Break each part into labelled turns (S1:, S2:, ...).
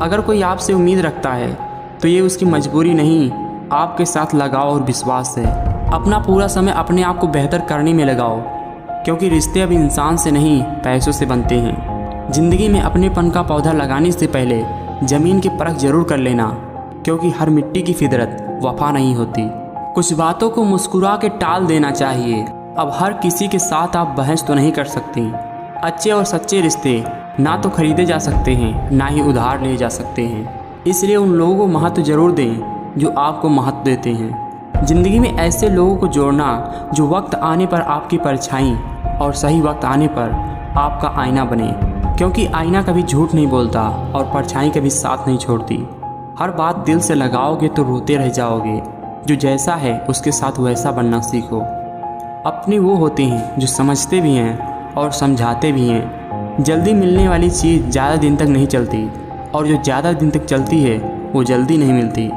S1: अगर कोई आपसे उम्मीद रखता है तो ये उसकी मजबूरी नहीं, आपके साथ लगाव और विश्वास है। अपना पूरा समय अपने आप को बेहतर करने में लगाओ, क्योंकि रिश्ते अब इंसान से नहीं पैसों से बनते हैं। ज़िंदगी में अपनेपन का पौधा लगाने से पहले ज़मीन की परख जरूर कर लेना, क्योंकि हर मिट्टी की फितरत वफा नहीं होती। कुछ बातों को मुस्कुरा के टाल देना चाहिए। अब हर किसी के साथ आप बहस तो नहीं कर सकती। अच्छे और सच्चे रिश्ते ना तो खरीदे जा सकते हैं, ना ही उधार लिए जा सकते हैं। इसलिए उन लोगों को महत्व जरूर दें जो आपको महत्व देते हैं। ज़िंदगी में ऐसे लोगों को जोड़ना जो वक्त आने पर आपकी परछाई और सही वक्त आने पर आपका आईना बने, क्योंकि आईना कभी झूठ नहीं बोलता और परछाई कभी साथ नहीं छोड़ती। हर बात दिल से लगाओगे तो रोते रह जाओगे। जो जैसा है उसके साथ वैसा बनना सीखो। अपने वो होते हैं जो समझते भी हैं और समझाते भी हैं। जल्दी मिलने वाली चीज़ ज़्यादा दिन तक नहीं चलती, और जो ज़्यादा दिन तक चलती है वो जल्दी नहीं मिलती।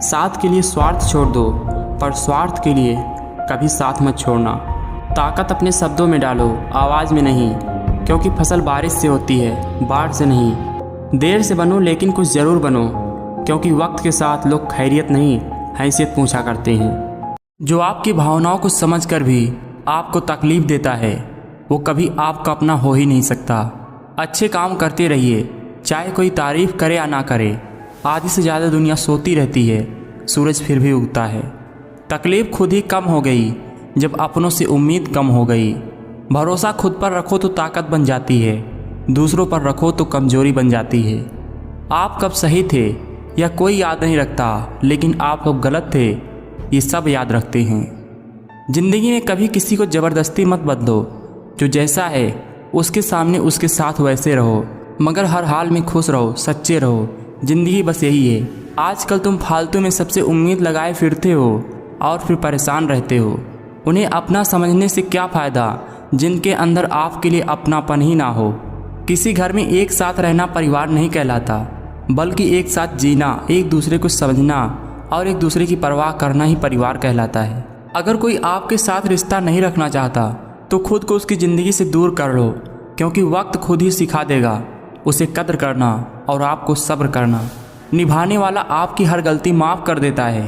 S1: साथ के लिए स्वार्थ छोड़ दो, पर स्वार्थ के लिए कभी साथ मत छोड़ना। ताकत अपने शब्दों में डालो, आवाज़ में नहीं, क्योंकि फसल बारिश से होती है, बाढ़ से नहीं। देर से बनो लेकिन कुछ ज़रूर बनो, क्योंकि वक्त के साथ लोग खैरियत नहीं हैसियत पूछा करते हैं। जो आपकी भावनाओं को समझकर भी आपको तकलीफ़ देता है वो कभी आपका अपना हो ही नहीं सकता। अच्छे काम करते रहिए, चाहे कोई तारीफ़ करे या ना करे। आधी से ज़्यादा दुनिया सोती रहती है, सूरज फिर भी उगता है। तकलीफ़ खुद ही कम हो गई जब अपनों से उम्मीद कम हो गई। भरोसा खुद पर रखो तो ताकत बन जाती है, दूसरों पर रखो तो कमज़ोरी बन जाती है। आप कब सही थे यह कोई याद नहीं रखता, लेकिन आप कब गलत थे ये सब याद रखते हैं। ज़िंदगी में कभी किसी को ज़बरदस्ती मत बदलो। जो जैसा है उसके सामने उसके साथ वैसे रहो, मगर हर हाल में खुश रहो, सच्चे रहो। ज़िंदगी बस यही है। आजकल तुम फालतू में सबसे उम्मीद लगाए फिरते हो और फिर परेशान रहते हो। उन्हें अपना समझने से क्या फ़ायदा जिनके अंदर आपके लिए अपनापन ही ना हो। किसी घर में एक साथ रहना परिवार नहीं कहलाता, बल्कि एक साथ जीना, एक दूसरे को समझना और एक दूसरे की परवाह करना ही परिवार कहलाता है। अगर कोई आपके साथ रिश्ता नहीं रखना चाहता तो खुद को उसकी ज़िंदगी से दूर कर लो, क्योंकि वक्त खुद ही सिखा देगा उसे कद्र करना और आपको सब्र करना। निभाने वाला आपकी हर गलती माफ़ कर देता है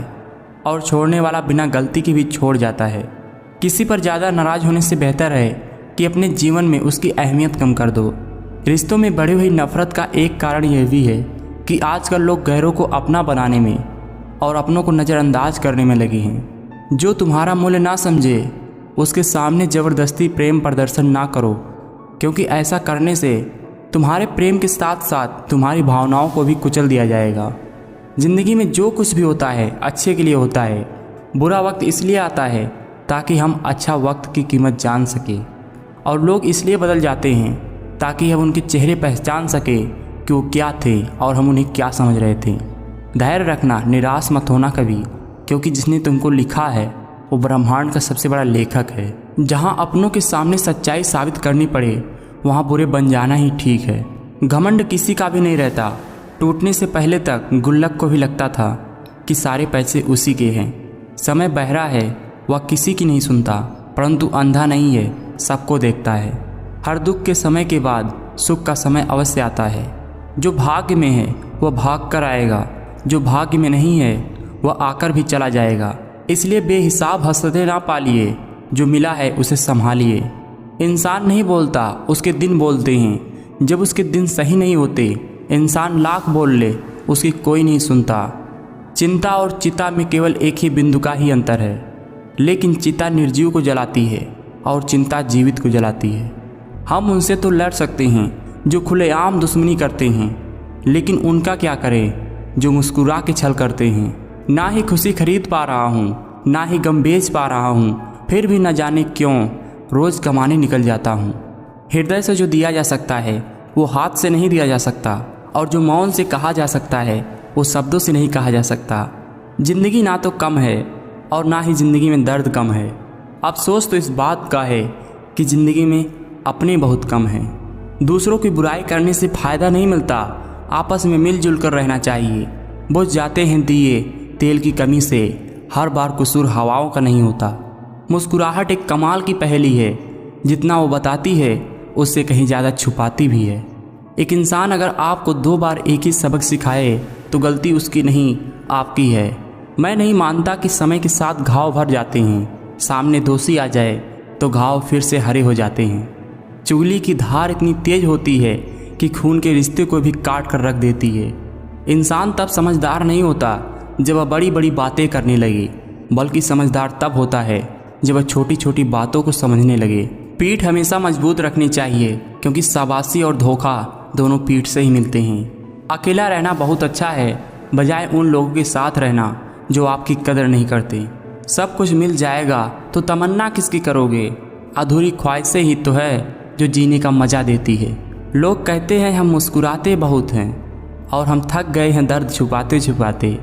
S1: और छोड़ने वाला बिना गलती के भी छोड़ जाता है। किसी पर ज़्यादा नाराज़ होने से बेहतर है कि अपने जीवन में उसकी अहमियत कम कर दो। रिश्तों में बढ़ी हुई नफ़रत का एक कारण यह भी है कि आजकल लोग गैरों को अपना बनाने में और अपनों को नज़रअंदाज करने में लगे हैं। जो तुम्हारा मूल्य ना समझे उसके सामने ज़बरदस्ती प्रेम प्रदर्शन ना करो, क्योंकि ऐसा करने से तुम्हारे प्रेम के साथ साथ तुम्हारी भावनाओं को भी कुचल दिया जाएगा। ज़िंदगी में जो कुछ भी होता है अच्छे के लिए होता है। बुरा वक्त इसलिए आता है ताकि हम अच्छा वक्त की कीमत जान सकें, और लोग इसलिए बदल जाते हैं ताकि हम उनके चेहरे पहचान सकें कि वो क्या थे और हम उन्हें क्या समझ रहे थे। धैर्य रखना, निराश मत होना कभी, क्योंकि जिसने तुमको लिखा है वो ब्रह्मांड का सबसे बड़ा लेखक है। जहाँ अपनों के सामने सच्चाई साबित करनी पड़े वहाँ बुरे बन जाना ही ठीक है। घमंड किसी का भी नहीं रहता। टूटने से पहले तक गुल्लक को भी लगता था कि सारे पैसे उसी के हैं। समय बहरा है, वह किसी की नहीं सुनता, परंतु अंधा नहीं है, सबको देखता है। हर दुख के समय के बाद सुख का समय अवश्य आता है। जो भाग्य में है वह भाग कर आएगा, जो भाग्य में नहीं है वह आकर भी चला जाएगा। इसलिए बेहिसाब हसरतें ना पालिए, जो मिला है उसे संभालिए। इंसान नहीं बोलता, उसके दिन बोलते हैं। जब उसके दिन सही नहीं होते, इंसान लाख बोल ले उसकी कोई नहीं सुनता। चिंता और चिता में केवल एक ही बिंदु का ही अंतर है, लेकिन चिता निर्जीव को जलाती है और चिंता जीवित को जलाती है। हम उनसे तो लड़ सकते हैं जो खुलेआम दुश्मनी करते हैं, लेकिन उनका क्या करें जो मुस्कुरा के छल करते हैं। ना ही खुशी खरीद पा रहा हूँ, ना ही गम बेच पा रहा हूँ, फिर भी न जाने क्यों रोज़ कमाने निकल जाता हूँ। हृदय से जो दिया जा सकता है वो हाथ से नहीं दिया जा सकता, और जो मौन से कहा जा सकता है वो शब्दों से नहीं कहा जा सकता। ज़िंदगी ना तो कम है और ना ही ज़िंदगी में दर्द कम है। अफसोस तो इस बात का है कि ज़िंदगी में अपने बहुत कम हैं। दूसरों की बुराई करने से फ़ायदा नहीं मिलता, आपस में मिलजुल कर रहना चाहिए। बुझ जाते हैं दिए तेल की कमी से, हर बार कसूर हवाओं का नहीं होता। मुस्कुराहट एक कमाल की पहेली है, जितना वो बताती है उससे कहीं ज़्यादा छुपाती भी है। एक इंसान अगर आपको 2 बार एक ही सबक सिखाए तो गलती उसकी नहीं, आपकी है। मैं नहीं मानता कि समय के साथ घाव भर जाते हैं, सामने दोषी आ जाए तो घाव फिर से हरे हो जाते हैं। चुगली की धार इतनी तेज होती है कि खून के रिश्ते को भी काट कर रख देती है। इंसान तब समझदार नहीं होता जब वह बड़ी बड़ी बातें करने लगे, बल्कि समझदार तब होता है जब वह छोटी छोटी बातों को समझने लगे। पीठ हमेशा मजबूत रखनी चाहिए, क्योंकि शाबाशी और धोखा दोनों पीठ से ही मिलते हैं। अकेला रहना बहुत अच्छा है, बजाय उन लोगों के साथ रहना जो आपकी कदर नहीं करते। सब कुछ मिल जाएगा तो तमन्ना किसकी करोगे? अधूरी ख्वाहिशें ही तो है जो जीने का मज़ा देती है। लोग कहते हैं हम मुस्कुराते बहुत हैं, और हम थक गए हैं दर्द छुपाते छुपाते।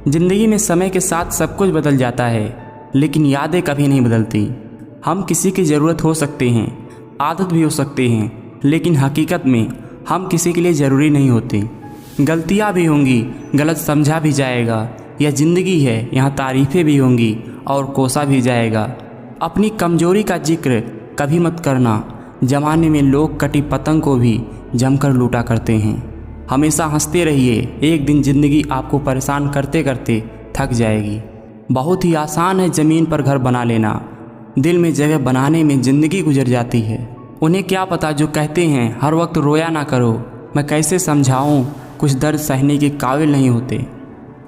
S1: ज़िंदगी में समय के साथ सब कुछ बदल जाता है, लेकिन यादें कभी नहीं बदलती। हम किसी की ज़रूरत हो सकते हैं, आदत भी हो सकते हैं, लेकिन हकीकत में हम किसी के लिए ज़रूरी नहीं होते। गलतियाँ भी होंगी, गलत समझा भी जाएगा, यह ज़िंदगी है, यहाँ तारीफ़ें भी होंगी और कोसा भी जाएगा। अपनी कमज़ोरी का जिक्र कभी मत करना, ज़माने में लोग कटी पतंग को भी जमकर लूटा करते हैं। हमेशा हंसते रहिए, एक दिन ज़िंदगी आपको परेशान करते करते थक जाएगी। बहुत ही आसान है ज़मीन पर घर बना लेना, दिल में जगह बनाने में ज़िंदगी गुजर जाती है। उन्हें क्या पता जो कहते हैं हर वक्त रोया ना करो, मैं कैसे समझाऊं, कुछ दर्द सहने के काबिल नहीं होते।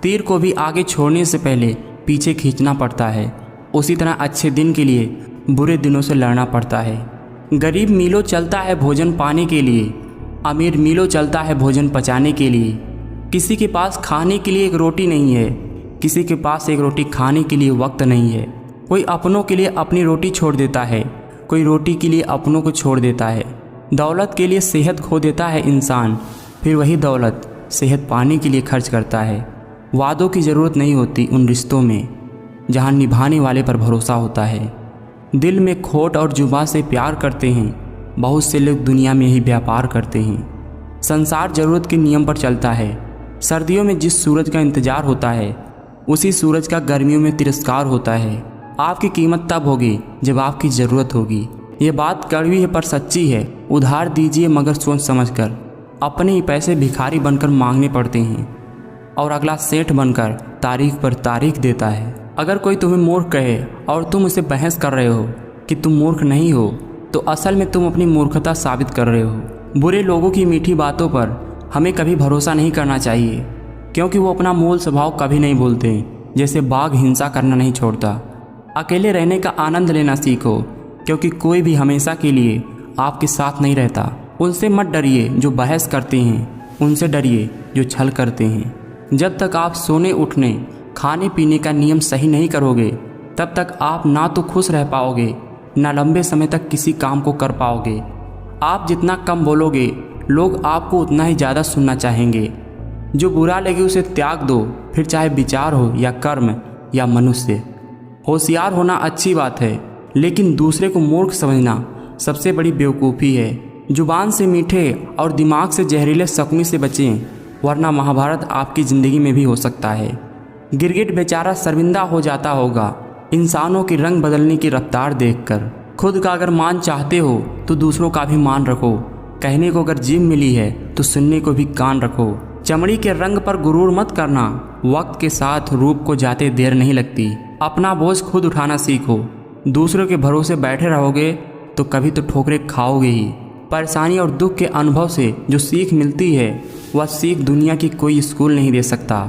S1: तीर को भी आगे छोड़ने से पहले पीछे खींचना पड़ता है, उसी तरह अच्छे दिन के लिए बुरे दिनों से लड़ना पड़ता है। गरीब मीलों चलता है भोजन पाने के लिए, अमीर मीलों चलता है भोजन पचाने के लिए। किसी के पास खाने के लिए एक रोटी नहीं है, किसी के पास एक रोटी खाने के लिए वक्त नहीं है। कोई अपनों के लिए अपनी रोटी छोड़ देता है, कोई रोटी के लिए अपनों को छोड़ देता है। दौलत के लिए सेहत खो देता है इंसान, फिर वही दौलत सेहत पाने के लिए खर्च करता है। वादों की ज़रूरत नहीं होती उन रिश्तों में जहाँ निभाने वाले पर भरोसा होता है। दिल में खोट और जुबान से प्यार करते हैं, बहुत से लोग दुनिया में ही व्यापार करते हैं। संसार ज़रूरत के नियम पर चलता है। सर्दियों में जिस सूरज का इंतज़ार होता है, उसी सूरज का गर्मियों में तिरस्कार होता है। आपकी कीमत तब होगी जब आपकी ज़रूरत होगी। ये बात कड़वी है पर सच्ची है। उधार दीजिए मगर सोच समझकर, अपने ही पैसे भिखारी बनकर मांगने पड़ते हैं, और अगला सेठ बनकर तारीख पर तारीख देता है। अगर कोई तुम्हें मूर्ख कहे और तुम उसे बहस कर रहे हो कि तुम मूर्ख नहीं हो, तो असल में तुम अपनी मूर्खता साबित कर रहे हो। बुरे लोगों की मीठी बातों पर हमें कभी भरोसा नहीं करना चाहिए, क्योंकि वो अपना मूल स्वभाव कभी नहीं भूलते। जैसे बाघ हिंसा करना नहीं छोड़ता। अकेले रहने का आनंद लेना सीखो, क्योंकि कोई भी हमेशा के लिए आपके साथ नहीं रहता। उनसे मत डरिए जो बहस करते हैं, उनसे डरिए जो छल करते हैं। जब तक आप सोने उठने खाने पीने का नियम सही नहीं करोगे, तब तक आप ना तो खुश रह पाओगे, ना लंबे समय तक किसी काम को कर पाओगे। आप जितना कम बोलोगे, लोग आपको उतना ही ज़्यादा सुनना चाहेंगे। जो बुरा लगे उसे त्याग दो, फिर चाहे विचार हो या कर्म या मनुष्य। होशियार होना अच्छी बात है, लेकिन दूसरे को मूर्ख समझना सबसे बड़ी बेवकूफ़ी है। जुबान से मीठे और दिमाग से जहरीले शकुनी से बचें, वरना महाभारत आपकी ज़िंदगी में भी हो सकता है। गिरगिट बेचारा शर्मिंदा हो जाता होगा इंसानों की रंग बदलने की रफ्तार देखकर। खुद का अगर मान चाहते हो तो दूसरों का भी मान रखो। कहने को अगर जीभ मिली है तो सुनने को भी कान रखो। चमड़ी के रंग पर गुरूर मत करना, वक्त के साथ रूप को जाते देर नहीं लगती। अपना बोझ खुद उठाना सीखो। दूसरों के भरोसे बैठे रहोगे तो कभी तो ठोकरें खाओगे ही। परेशानी और दुख के अनुभव से जो सीख मिलती है, वह सीख दुनिया की कोई स्कूल नहीं दे सकता।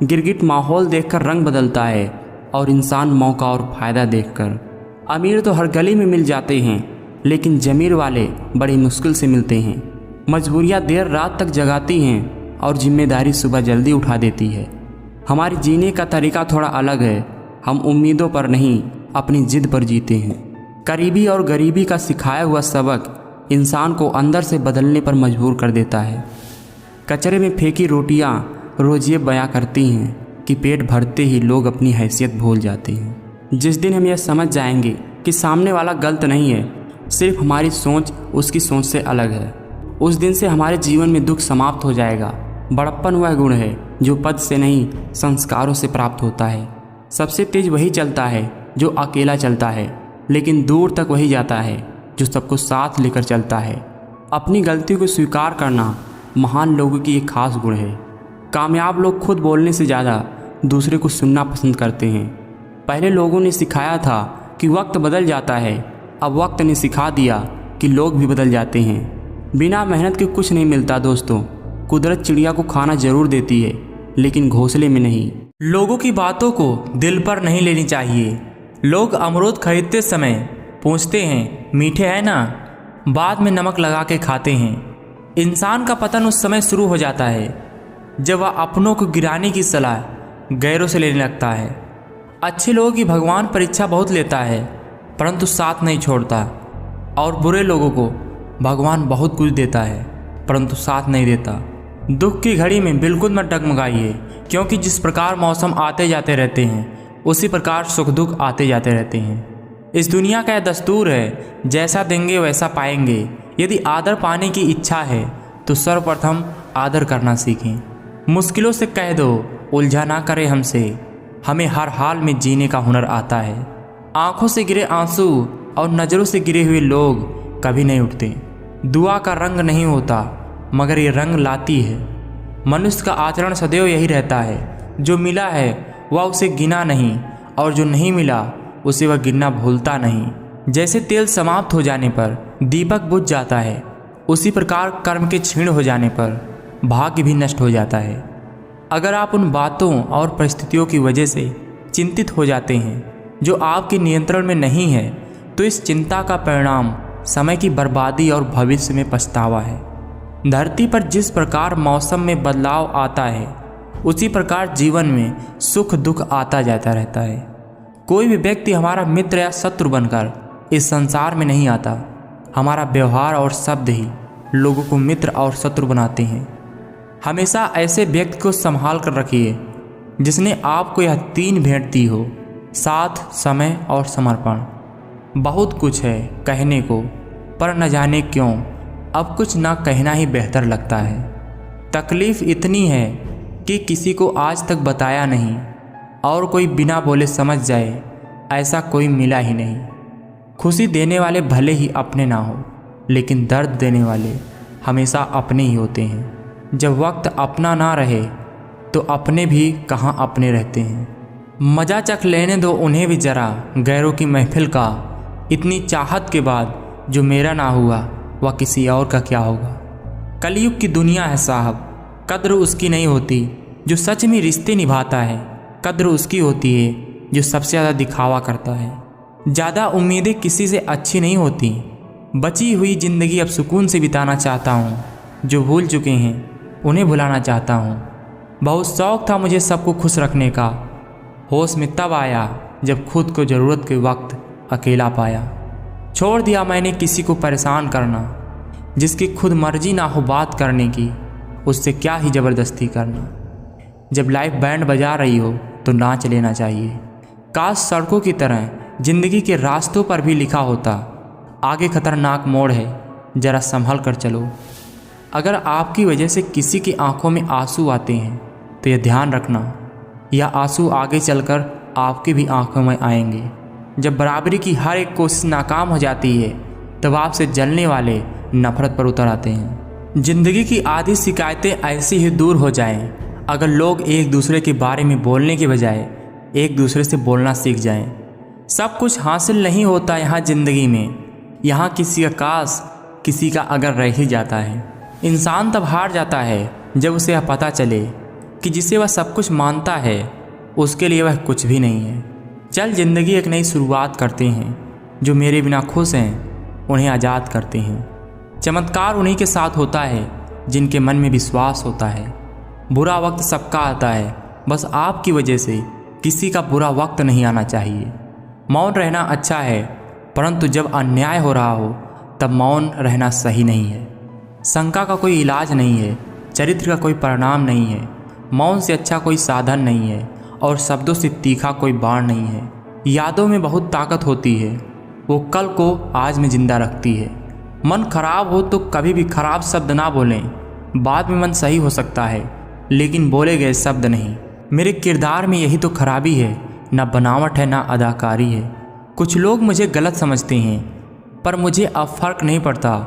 S1: गिरगिट माहौल देखकर रंग बदलता है और इंसान मौका और फ़ायदा देखकर। अमीर तो हर गली में मिल जाते हैं, लेकिन ज़मीर वाले बड़ी मुश्किल से मिलते हैं। मजबूरियाँ देर रात तक जगाती हैं और जिम्मेदारी सुबह जल्दी उठा देती है। हमारी जीने का तरीका थोड़ा अलग है। हम उम्मीदों पर नहीं, अपनी जिद पर जीते हैं। करीबी और गरीबी का सिखाया हुआ सबक इंसान को अंदर से बदलने पर मजबूर कर देता है। कचरे में फेंकी रोटियां रोज़ ये बयां करती हैं कि पेट भरते ही लोग अपनी हैसियत भूल जाते हैं। जिस दिन हम यह समझ जाएंगे कि सामने वाला गलत नहीं है, सिर्फ हमारी सोच उसकी सोच से अलग है, उस दिन से हमारे जीवन में दुख समाप्त हो जाएगा। बड़प्पन वह गुण है जो पद से नहीं, संस्कारों से प्राप्त होता है। सबसे तेज वही चलता है जो अकेला चलता है, लेकिन दूर तक वही जाता है जो सबको साथ लेकर चलता है। अपनी गलती को स्वीकार करना महान लोगों की एक खास गुण है। कामयाब लोग खुद बोलने से ज़्यादा दूसरे को सुनना पसंद करते हैं। पहले लोगों ने सिखाया था कि वक्त बदल जाता है, अब वक्त ने सिखा दिया कि लोग भी बदल जाते हैं। बिना मेहनत के कुछ नहीं मिलता दोस्तों। कुदरत चिड़िया को खाना जरूर देती है, लेकिन घोंसले में नहीं।
S2: लोगों की बातों को दिल पर नहीं लेनी चाहिए। लोग अमरूद खरीदते समय पूछते हैं मीठे है ना, बाद में नमक लगा के खाते हैं। इंसान का पतन उस समय शुरू हो जाता है जब वह अपनों को गिराने की सलाह गैरों से लेने लगता है। अच्छे लोगों की भगवान परीक्षा बहुत लेता है, परंतु साथ नहीं छोड़ता, और बुरे लोगों को भगवान बहुत कुछ देता है, परंतु साथ नहीं देता। दुख की घड़ी में बिल्कुल मत डगमगाइए, क्योंकि जिस प्रकार मौसम आते जाते रहते हैं उसी प्रकार सुख दुख आते जाते रहते हैं। इस दुनिया का दस्तूर है, जैसा देंगे वैसा पाएंगे। यदि आदर पाने की इच्छा है तो सर्वप्रथम आदर करना सीखें। मुश्किलों से कह दो उलझा ना करे हमसे, हमें हर हाल में जीने का हुनर आता है। आंखों से गिरे आंसू और नज़रों से गिरे हुए लोग कभी नहीं उठते। दुआ का रंग नहीं होता, मगर ये रंग लाती है। मनुष्य का आचरण सदैव यही रहता है, जो मिला है वह उसे गिना नहीं, और जो नहीं मिला उसे वह गिनना भूलता नहीं। जैसे तेल समाप्त हो जाने पर दीपक बुझ जाता है, उसी प्रकार कर्म के क्षीण हो जाने पर भाग्य भी नष्ट हो जाता है। अगर आप उन बातों और परिस्थितियों की वजह से चिंतित हो जाते हैं जो आपके नियंत्रण में नहीं है, तो इस चिंता का परिणाम समय की बर्बादी और भविष्य में पछतावा है। धरती पर जिस प्रकार मौसम में बदलाव आता है, उसी प्रकार जीवन में सुख दुख आता जाता रहता है। कोई भी व्यक्ति हमारा मित्र या शत्रु बनकर इस संसार में नहीं आता। हमारा व्यवहार और शब्द ही लोगों को मित्र और शत्रु बनाते हैं। हमेशा ऐसे व्यक्ति को संभाल कर रखिए जिसने आपको यह तीन भेंट दी हो: साथ, समय और समर्पण। बहुत कुछ है कहने को, पर न जाने क्यों अब कुछ ना कहना ही बेहतर लगता है। तकलीफ़ इतनी है कि किसी को आज तक बताया नहीं, और कोई बिना बोले समझ जाए ऐसा कोई मिला ही नहीं। खुशी देने वाले भले ही अपने ना हो, लेकिन दर्द देने वाले हमेशा अपने ही होते हैं। जब वक्त अपना ना रहे तो अपने भी कहाँ अपने रहते हैं। मज़ा चख लेने दो उन्हें भी ज़रा गैरों की महफिल का। इतनी चाहत के बाद जो मेरा ना हुआ वह किसी और का क्या होगा। कलयुग की दुनिया है साहब, कद्र उसकी नहीं होती जो सच में रिश्ते निभाता है। कद्र उसकी होती है जो सबसे ज़्यादा दिखावा करता है। ज़्यादा उम्मीदें किसी से अच्छी नहीं होती। बची हुई ज़िंदगी अब सुकून से बिताना चाहता हूँ। जो भूल चुके हैं उन्हें भुलाना चाहता हूँ। बहुत शौक़ था मुझे सबको खुश रखने का, होश में तब आया जब खुद को ज़रूरत के वक्त अकेला पाया। छोड़ दिया मैंने किसी को परेशान करना, जिसकी खुद मर्जी ना हो बात करने की, उससे क्या ही ज़बरदस्ती करना। जब लाइफ बैंड बजा रही हो तो नाच लेना चाहिए। काश सड़कों की तरह ज़िंदगी के रास्तों पर भी लिखा होता, आगे खतरनाक मोड़ है, ज़रा संभल कर चलो। अगर आपकी वजह से किसी की आंखों में आंसू आते हैं तो यह ध्यान रखना, यह आंसू आगे चलकर आपकी भी आंखों में आएंगे। जब बराबरी की हर एक कोशिश नाकाम हो जाती है, तब आपसे जलने वाले नफरत पर उतर आते हैं। ज़िंदगी की आधी शिकायतें ऐसी ही दूर हो जाएं अगर लोग एक दूसरे के बारे में बोलने के बजाय एक दूसरे से बोलना सीख जाएं। सब कुछ हासिल नहीं होता यहाँ ज़िंदगी में, यहाँ किसी का काश किसी का अगर रह ही जाता है। इंसान तब हार जाता है जब उसे यह पता चले कि जिसे वह सब कुछ मानता है उसके लिए वह कुछ भी नहीं है। चल ज़िंदगी एक नई शुरुआत करते हैं, जो मेरे बिना खुश हैं उन्हें आज़ाद करते हैं। चमत्कार उन्हीं के साथ होता है जिनके मन में विश्वास होता है। बुरा वक्त सबका आता है, बस आपकी वजह से किसी का बुरा वक्त नहीं आना चाहिए। मौन रहना अच्छा है, परंतु जब अन्याय हो रहा हो तब मौन रहना सही नहीं है। शंका का कोई इलाज नहीं है, चरित्र का कोई परिणाम नहीं है। मौन से अच्छा कोई साधन नहीं है, और शब्दों से तीखा कोई बाण नहीं है। यादों में बहुत ताकत होती है, वो कल को आज में जिंदा रखती है। मन खराब हो तो कभी भी खराब शब्द ना बोलें। बाद में मन सही हो सकता है, लेकिन बोले गए शब्द नहीं। मेरे किरदार में यही तो खराबी है, ना बनावट है ना अदाकारी है। कुछ लोग मुझे गलत समझते हैं, पर मुझे अब फर्क नहीं पड़ता।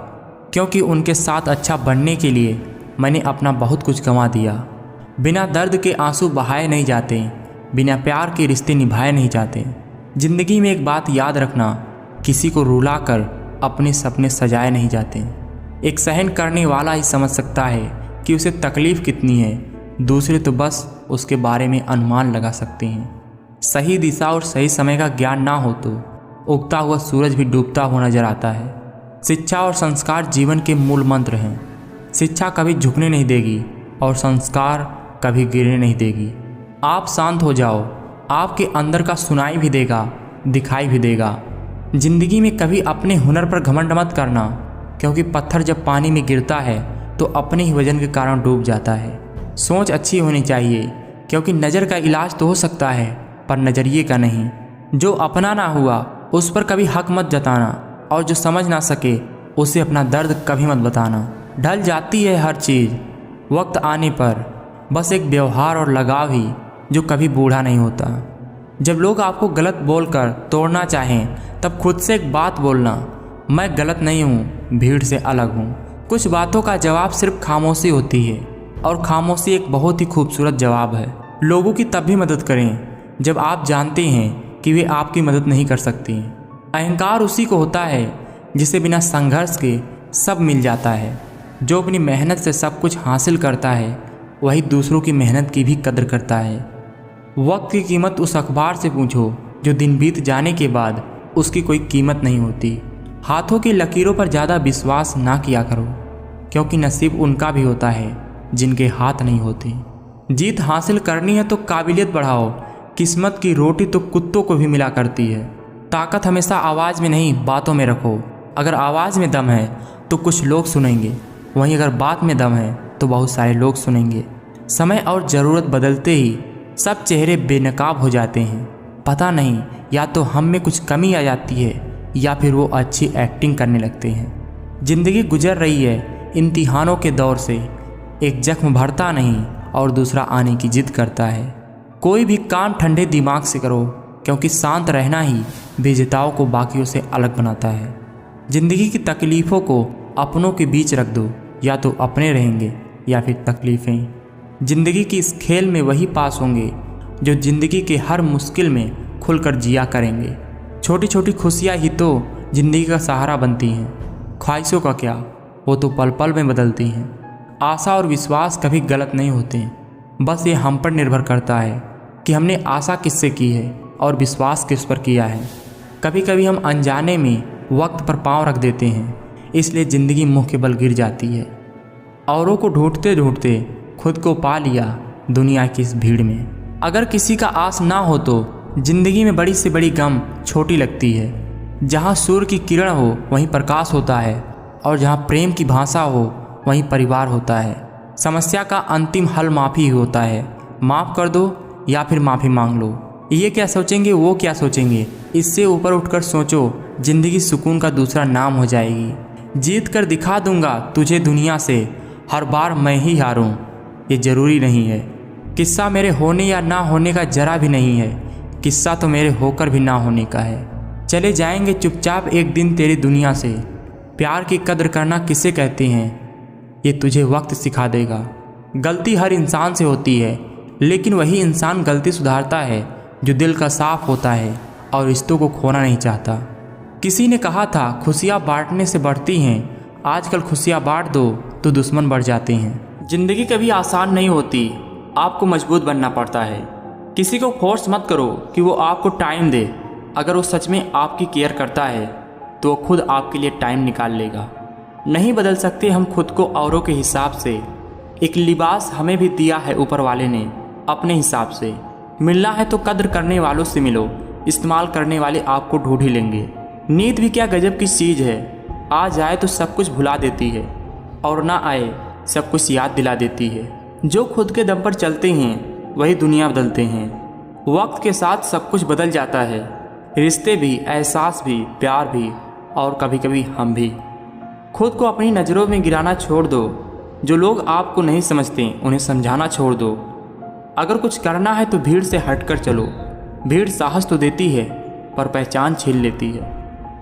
S2: क्योंकि उनके साथ अच्छा बनने के लिए मैंने अपना बहुत कुछ गंवा दिया। बिना दर्द के आंसू बहाए नहीं जाते, बिना प्यार के रिश्ते निभाए नहीं जाते। ज़िंदगी में एक बात याद रखना, किसी को रुलाकर अपने सपने सजाए नहीं जाते। एक सहन करने वाला ही समझ सकता है कि उसे तकलीफ़ कितनी है, दूसरे तो बस उसके बारे में अनुमान लगा सकते हैं। सही दिशा और सही समय का ज्ञान ना हो तो उगता हुआ सूरज भी डूबता हुआ नजर आता है। शिक्षा और संस्कार जीवन के मूल मंत्र हैं। शिक्षा कभी झुकने नहीं देगी और संस्कार कभी गिरने नहीं देगी। आप शांत हो जाओ, आपके अंदर का सुनाई भी देगा, दिखाई भी देगा। जिंदगी में कभी अपने हुनर पर घमंड मत करना, क्योंकि पत्थर जब पानी में गिरता है तो अपने ही वजन के कारण डूब जाता है। सोच अच्छी होनी चाहिए, क्योंकि नज़र का इलाज तो हो सकता है पर नज़रिए का नहीं। जो अपना ना हुआ उस पर कभी हक मत जताना, और जो समझ ना सके उसे अपना दर्द कभी मत बताना। ढल जाती है हर चीज़ वक्त आने पर, बस एक व्यवहार और लगाव ही जो कभी बूढ़ा नहीं होता। जब लोग आपको गलत बोलकर तोड़ना चाहें तब खुद से एक बात बोलना, मैं गलत नहीं हूँ, भीड़ से अलग हूँ। कुछ बातों का जवाब सिर्फ खामोशी होती है, और खामोशी एक बहुत ही खूबसूरत जवाब है। लोगों की तब भी मदद करें जब आप जानते हैं कि वे आपकी मदद नहीं कर सकती। अहंकार उसी को होता है जिसे बिना संघर्ष के सब मिल जाता है। जो अपनी मेहनत से सब कुछ हासिल करता है वही दूसरों की मेहनत की भी कदर करता है। वक्त की कीमत उस अखबार से पूछो जो दिन बीत जाने के बाद उसकी कोई कीमत नहीं होती। हाथों की लकीरों पर ज़्यादा विश्वास ना किया करो, क्योंकि नसीब उनका भी होता है जिनके हाथ नहीं होते। जीत हासिल करनी है तो काबिलियत बढ़ाओ, किस्मत की रोटी तो कुत्तों को भी मिला करती है। ताकत हमेशा आवाज़ में नहीं बातों में रखो। अगर आवाज़ में दम है तो कुछ लोग सुनेंगे, वहीं अगर बात में दम है तो बहुत सारे लोग सुनेंगे। समय और ज़रूरत बदलते ही सब चेहरे बेनकाब हो जाते हैं। पता नहीं, या तो हम में कुछ कमी आ जाती है या फिर वो अच्छी एक्टिंग करने लगते हैं। ज़िंदगी गुजर रही है इम्तिहानों के दौर से, एक जख्म भरता नहीं और दूसरा आने की जिद करता है। कोई भी काम ठंडे दिमाग से करो, क्योंकि शांत रहना ही विजेताओं को बाकियों से अलग बनाता है। ज़िंदगी की तकलीफ़ों को अपनों के बीच रख दो, या तो अपने रहेंगे या फिर तकलीफ़ें। ज़िंदगी की इस खेल में वही पास होंगे जो ज़िंदगी के हर मुश्किल में खुलकर जिया करेंगे। छोटी छोटी खुशियाँ ही तो ज़िंदगी का सहारा बनती हैं। ख्वाहिशों का क्या, वो तो पल पल में बदलती हैं। आशा और विश्वास कभी गलत नहीं होते, बस ये हम पर निर्भर करता है कि हमने आशा किससे की है और विश्वास किस पर किया है। कभी कभी हम अनजाने में वक्त पर पाँव रख देते हैं, इसलिए ज़िंदगी मुँह के बल गिर जाती है। औरों को ढूंढते ढूंढते खुद को पा लिया दुनिया की इस भीड़ में। अगर किसी का आस ना हो तो ज़िंदगी में बड़ी से बड़ी गम छोटी लगती है। जहाँ सूर्य की किरण हो वहीं प्रकाश होता है, और जहाँ प्रेम की भाषा हो वहीं परिवार होता है। समस्या का अंतिम हल माफ़ी ही होता है। माफ़ कर दो या फिर माफ़ी मांग लो। ये क्या सोचेंगे वो क्या सोचेंगे, इससे ऊपर उठकर सोचो, ज़िंदगी सुकून का दूसरा नाम हो जाएगी। जीत कर दिखा दूंगा तुझे दुनिया से, हर बार मैं ही हारूं ये ज़रूरी नहीं है। किस्सा मेरे होने या ना होने का जरा भी नहीं है, किस्सा तो मेरे होकर भी ना होने का है। चले जाएंगे चुपचाप एक दिन तेरी दुनिया से। प्यार की कद्र करना किसे कहते हैं ये तुझे वक्त सिखा देगा। गलती हर इंसान से होती है, लेकिन वही इंसान गलती सुधारता है जो दिल का साफ होता है और रिश्तों को खोना नहीं चाहता। किसी ने कहा था खुशियाँ बांटने से बढ़ती हैं, आजकल खुशियाँ बांट दो तो दुश्मन बढ़ जाते हैं।
S1: ज़िंदगी कभी आसान नहीं होती, आपको मजबूत बनना पड़ता है। किसी को फोर्स मत करो कि वो आपको टाइम दे। अगर वो सच में आपकी केयर करता है तो वो खुद आपके लिए टाइम निकाल लेगा। नहीं बदल सकते हम खुद को औरों के हिसाब से। एक लिबास हमें भी दिया है ऊपर वाले ने अपने हिसाब से। मिलना है तो कद्र करने वालों से मिलो, इस्तेमाल करने वाले आपको ढूंढ ही लेंगे। नींद भी क्या गजब की चीज़ है, आ जाए तो सब कुछ भुला देती है और ना आए सब कुछ याद दिला देती है। जो खुद के दम पर चलते हैं वही दुनिया बदलते हैं। वक्त के साथ सब कुछ बदल जाता है, रिश्ते भी, एहसास भी, प्यार भी, और कभी कभी हम भी। खुद को अपनी नज़रों में गिराना छोड़ दो। जो लोग आपको नहीं समझते उन्हें समझाना छोड़ दो। अगर कुछ करना है तो भीड़ से हटकर चलो। भीड़ साहस तो देती है पर पहचान छीन लेती है।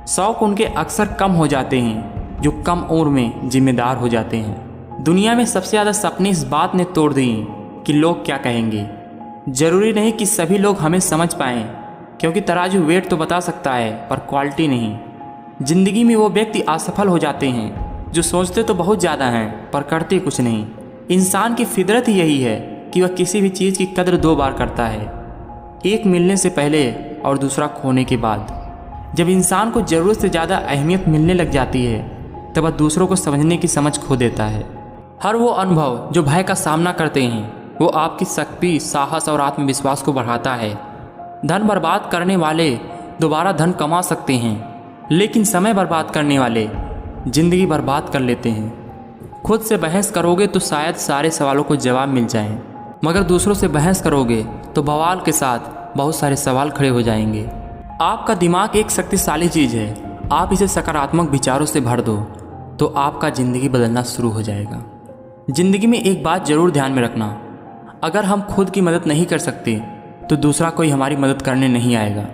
S1: शौक उनके अक्सर कम हो जाते हैं जो कम उम्र में जिम्मेदार हो जाते हैं। दुनिया में सबसे ज़्यादा सपने इस बात ने तोड़ दिए कि लोग क्या कहेंगे। ज़रूरी नहीं कि सभी लोग हमें समझ पाएं, क्योंकि तराजू वेट तो बता सकता है पर क्वालिटी नहीं। ज़िंदगी में वो व्यक्ति असफल हो जाते हैं जो सोचते तो बहुत ज़्यादा हैं पर करते कुछ नहीं। इंसान की फितरत ही यही है कि वह किसी भी चीज़ की कद्र 2 बार करता है, एक मिलने से पहले और दूसरा खोने के बाद। जब इंसान को ज़रूरत से ज़्यादा अहमियत मिलने लग जाती है तब वह दूसरों को समझने की समझ खो देता है। हर वो अनुभव जो भय का सामना करते हैं वो आपकी शक्ति, साहस और आत्मविश्वास को बढ़ाता है। धन बर्बाद करने वाले दोबारा धन कमा सकते हैं, लेकिन समय बर्बाद करने वाले ज़िंदगी बर्बाद कर लेते हैं। खुद से बहस करोगे तो शायद सारे सवालों को जवाब मिल जाएं, मगर दूसरों से बहस करोगे तो बवाल के साथ बहुत सारे सवाल खड़े हो जाएंगे। आपका दिमाग एक शक्तिशाली चीज़ है, आप इसे सकारात्मक विचारों से भर दो तो आपका ज़िंदगी बदलना शुरू हो जाएगा। ज़िंदगी में एक बात ज़रूर ध्यान में रखना, अगर हम खुद की मदद नहीं कर सकते तो दूसरा कोई हमारी मदद करने नहीं आएगा।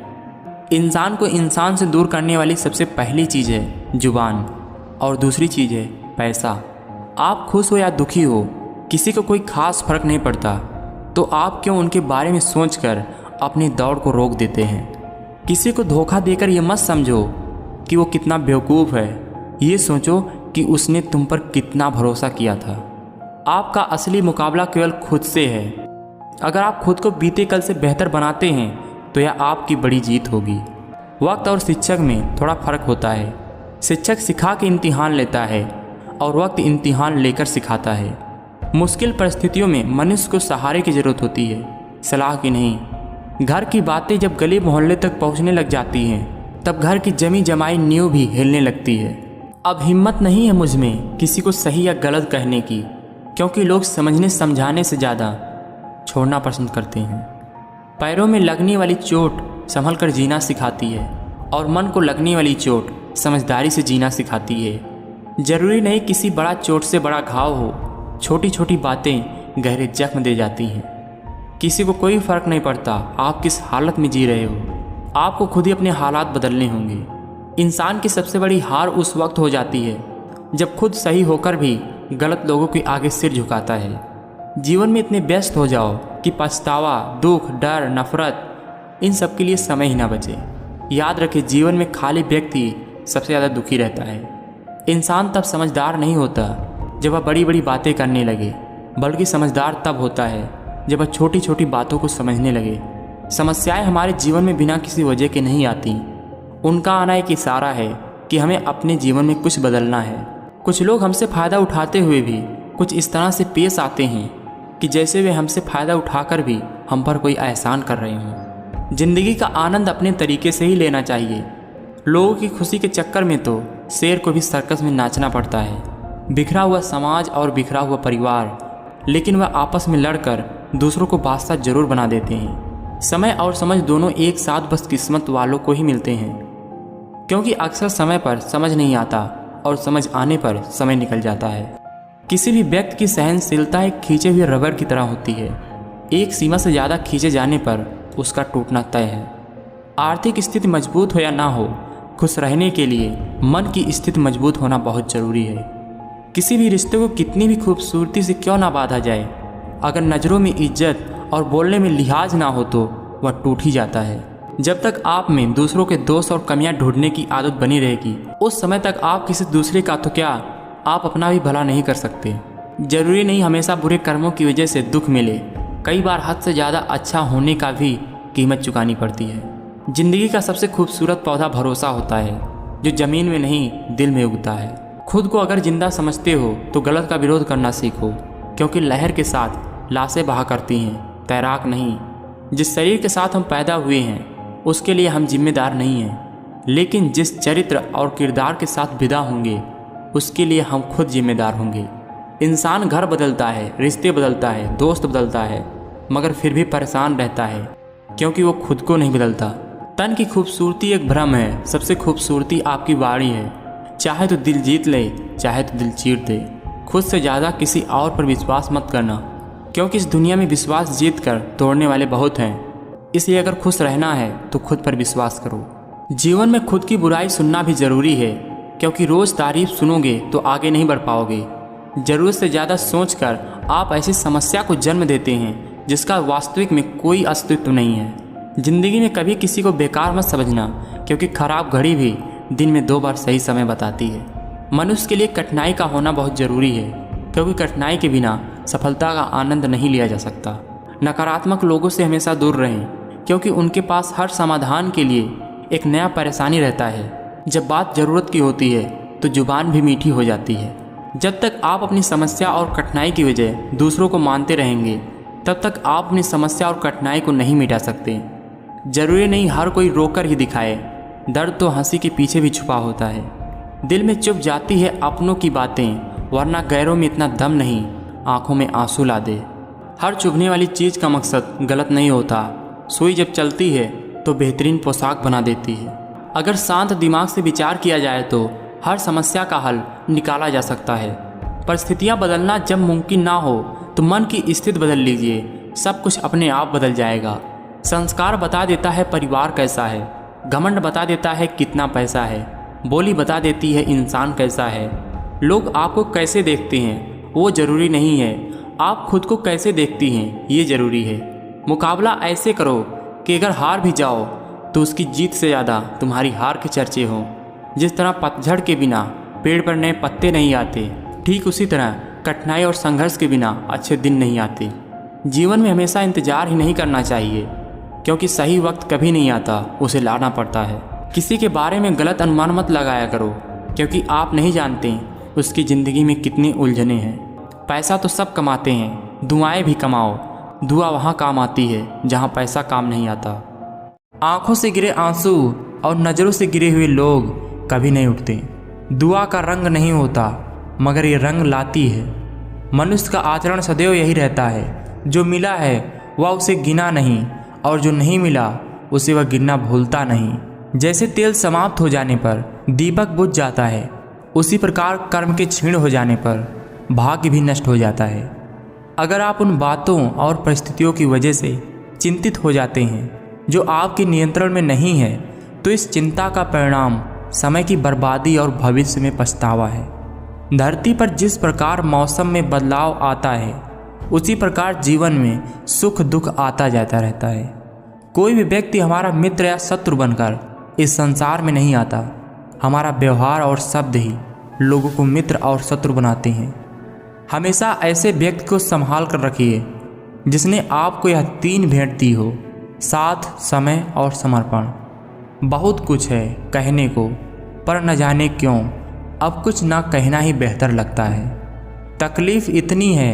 S1: इंसान को इंसान से दूर करने वाली सबसे पहली चीज़ है जुबान और दूसरी चीज़ है पैसा। आप खुश हो या दुखी हो, किसी को कोई खास फर्क नहीं पड़ता, तो आप क्यों उनके बारे में सोचकर अपनी दौड़ को रोक देते हैं। किसी को धोखा देकर ये मत समझो कि वो कितना बेवकूफ़ है, ये सोचो कि उसने तुम पर कितना भरोसा किया था। आपका असली मुकाबला केवल खुद से है। अगर आप खुद को बीते कल से बेहतर बनाते हैं तो यह आपकी बड़ी जीत होगी। वक्त और शिक्षक में थोड़ा फ़र्क होता है। शिक्षक सिखा के इम्तिहान लेता है और वक्त इम्तिहान लेकर सिखाता है। मुश्किल परिस्थितियों में मनुष्य को सहारे की ज़रूरत होती है, सलाह की नहीं। घर की बातें जब गली मोहल्ले तक पहुंचने लग जाती हैं तब घर की जमी जमाई नींव भी हिलने लगती है। अब हिम्मत नहीं है मुझ में किसी को सही या गलत कहने की, क्योंकि लोग समझने समझाने से ज़्यादा छोड़ना पसंद करते हैं। पैरों में लगने वाली चोट संभल कर जीना सिखाती है और मन को लगने वाली चोट समझदारी से जीना सिखाती है। ज़रूरी नहीं किसी बड़ा चोट से बड़ा घाव हो, छोटी छोटी बातें गहरे जख्म दे जाती हैं। किसी को कोई फ़र्क नहीं पड़ता आप किस हालत में जी रहे हो, आपको खुद ही अपने हालात बदलने होंगे। इंसान की सबसे बड़ी हार उस वक्त हो जाती है जब खुद सही होकर भी गलत लोगों के आगे सिर झुकाता है। जीवन में इतने व्यस्त हो जाओ कि पछतावा, दुख, डर, नफरत इन सब के लिए समय ही ना बचे। याद रखें, जीवन में खाली व्यक्ति सबसे ज़्यादा दुखी रहता है। इंसान तब समझदार नहीं होता जब वह बड़ी बड़ी बातें करने लगे, बल्कि समझदार तब होता है जब वह छोटी छोटी बातों को समझने लगे। समस्याएं हमारे जीवन में बिना किसी वजह के नहीं आती, उनका आना एक इशारा है कि हमें अपने जीवन में कुछ बदलना है। कुछ लोग हमसे फ़ायदा उठाते हुए भी कुछ इस तरह से पेश आते हैं कि जैसे वे हमसे फ़ायदा उठाकर भी हम पर कोई एहसान कर रहे हों। ज़िंदगी का आनंद अपने तरीके से ही लेना चाहिए। लोगों की खुशी के चक्कर में तो शेर को भी सर्कस में नाचना पड़ता है। बिखरा हुआ समाज और बिखरा हुआ परिवार, लेकिन वह आपस में लड़कर दूसरों को बादशाह जरूर बना देते हैं। समय और समझ दोनों एक साथ बस किस्मत वालों को ही मिलते हैं, क्योंकि अक्सर समय पर समझ नहीं आता और समझ आने पर समय निकल जाता है। किसी भी व्यक्ति की सहनशीलता एक खींचे हुए रबर की तरह होती है। एक सीमा से ज़्यादा खींचे जाने पर उसका टूटना तय है। आर्थिक स्थिति मजबूत हो या ना हो, खुश रहने के लिए मन की स्थिति मजबूत होना बहुत ज़रूरी है। किसी भी रिश्ते को कितनी भी खूबसूरती से क्यों ना बांधा जाए, अगर नज़रों में इज्जत और बोलने में लिहाज ना हो तो वह टूट ही जाता है। जब तक आप में दूसरों के दोष और कमियां ढूंढने की आदत बनी रहेगी, उस समय तक आप किसी दूसरे का तो क्या, आप अपना भी भला नहीं कर सकते। जरूरी नहीं हमेशा बुरे कर्मों की वजह से दुख मिले, कई बार हद से ज़्यादा अच्छा होने का भी कीमत चुकानी पड़ती है। जिंदगी का सबसे खूबसूरत पौधा भरोसा होता है, जो ज़मीन में नहीं दिल में उगता है। खुद को अगर जिंदा समझते हो तो गलत का विरोध करना सीखो, क्योंकि लहर के साथ लाशें बहा करती हैं, तैराक नहीं। जिस शरीर के साथ हम पैदा हुए हैं उसके लिए हम जिम्मेदार नहीं हैं, लेकिन जिस चरित्र और किरदार के साथ विदा होंगे उसके लिए हम खुद जिम्मेदार होंगे। इंसान घर बदलता है, रिश्ते बदलता है, दोस्त बदलता है, मगर फिर भी परेशान रहता है क्योंकि वो खुद को नहीं बदलता। तन की खूबसूरती एक भ्रम है, सबसे खूबसूरती आपकी वाणी है। चाहे तो दिल जीत ले, चाहे तो दिल चीर दे। खुद से ज़्यादा किसी और पर विश्वास मत करना, क्योंकि इस दुनिया में विश्वास जीत कर तोड़ने वाले बहुत हैं। इसलिए अगर खुश रहना है तो खुद पर विश्वास करो। जीवन में खुद की बुराई सुनना भी ज़रूरी है, क्योंकि रोज़ तारीफ सुनोगे तो आगे नहीं बढ़ पाओगे। ज़रूरत से ज़्यादा सोचकर आप ऐसी समस्या को जन्म देते हैं जिसका वास्तविक में कोई अस्तित्व नहीं है। ज़िंदगी में कभी किसी को बेकार मत समझना, क्योंकि खराब घड़ी भी दिन में 2 बार सही समय बताती है। मनुष्य के लिए कठिनाई का होना बहुत ज़रूरी है, क्योंकि कठिनाई के बिना सफलता का आनंद नहीं लिया जा सकता। नकारात्मक लोगों से हमेशा दूर रहें, क्योंकि उनके पास हर समाधान के लिए एक नया परेशानी रहता है। जब बात ज़रूरत की होती है तो जुबान भी मीठी हो जाती है। जब तक आप अपनी समस्या और कठिनाई की वजह दूसरों को मानते रहेंगे, तब तक आप अपनी समस्या और कठिनाई को नहीं मिटा सकते। ज़रूरी नहीं हर कोई रोकर ही दिखाए, दर्द तो हंसी के पीछे भी छुपा होता है। दिल में चुप जाती है अपनों की बातें, वरना गैरों में इतना दम नहीं आंखों में आंसू ला दे। हर चुभने वाली चीज़ का मकसद गलत नहीं होता। सुई जब चलती है तो बेहतरीन पोशाक बना देती है। अगर शांत दिमाग से विचार किया जाए तो हर समस्या का हल निकाला जा सकता है। परिस्थितियाँ बदलना जब मुमकिन ना हो तो मन की स्थिति बदल लीजिए, सब कुछ अपने आप बदल जाएगा। संस्कार बता देता है परिवार कैसा है, घमंड बता देता है कितना पैसा है, बोली बता देती है इंसान कैसा है। लोग आपको कैसे देखते हैं वो ज़रूरी नहीं है, आप खुद को कैसे देखती हैं ये ज़रूरी है। मुकाबला ऐसे करो कि अगर हार भी जाओ तो उसकी जीत से ज़्यादा तुम्हारी हार के चर्चे हों। जिस तरह पतझड़ के बिना पेड़ पर नए पत्ते नहीं आते, ठीक उसी तरह कठिनाई और संघर्ष के बिना अच्छे दिन नहीं आते। जीवन में हमेशा इंतजार ही नहीं करना चाहिए, क्योंकि सही वक्त कभी नहीं आता, उसे लाना पड़ता है। किसी के बारे में गलत अनुमान मत लगाया करो, क्योंकि आप नहीं जानते उसकी ज़िंदगी में कितनी उलझने हैं। पैसा तो सब कमाते हैं, दुआएं भी कमाओ। दुआ वहाँ काम आती है जहाँ पैसा काम नहीं आता।
S2: आंखों से गिरे आंसू और नज़रों से गिरे हुए लोग कभी नहीं उठते। दुआ का रंग नहीं होता, मगर ये रंग लाती है। मनुष्य का आचरण सदैव यही रहता है, जो मिला है वह उसे गिना नहीं, और जो नहीं मिला उसे वह गिनना भूलता नहीं। जैसे तेल समाप्त हो जाने पर दीपक बुझ जाता है, उसी प्रकार कर्म के क्षीण हो जाने पर भाग्य भी नष्ट हो जाता है। अगर आप उन बातों और परिस्थितियों की वजह से चिंतित हो जाते हैं जो आपके नियंत्रण में नहीं है, तो इस चिंता का परिणाम समय की बर्बादी और भविष्य में पछतावा है। धरती पर जिस प्रकार मौसम में बदलाव आता है, उसी प्रकार जीवन में सुख दुख आता जाता रहता है। कोई भी व्यक्ति हमारा मित्र या शत्रु बनकर इस संसार में नहीं आता। हमारा व्यवहार और शब्द ही लोगों को मित्र और शत्रु बनाते हैं। हमेशा ऐसे व्यक्ति को संभाल कर रखिए जिसने आपको यह 3 भेंट दी हो: साथ, समय और समर्पण। बहुत कुछ है कहने को, पर न जाने क्यों अब कुछ ना कहना ही बेहतर लगता है। तकलीफ़ इतनी है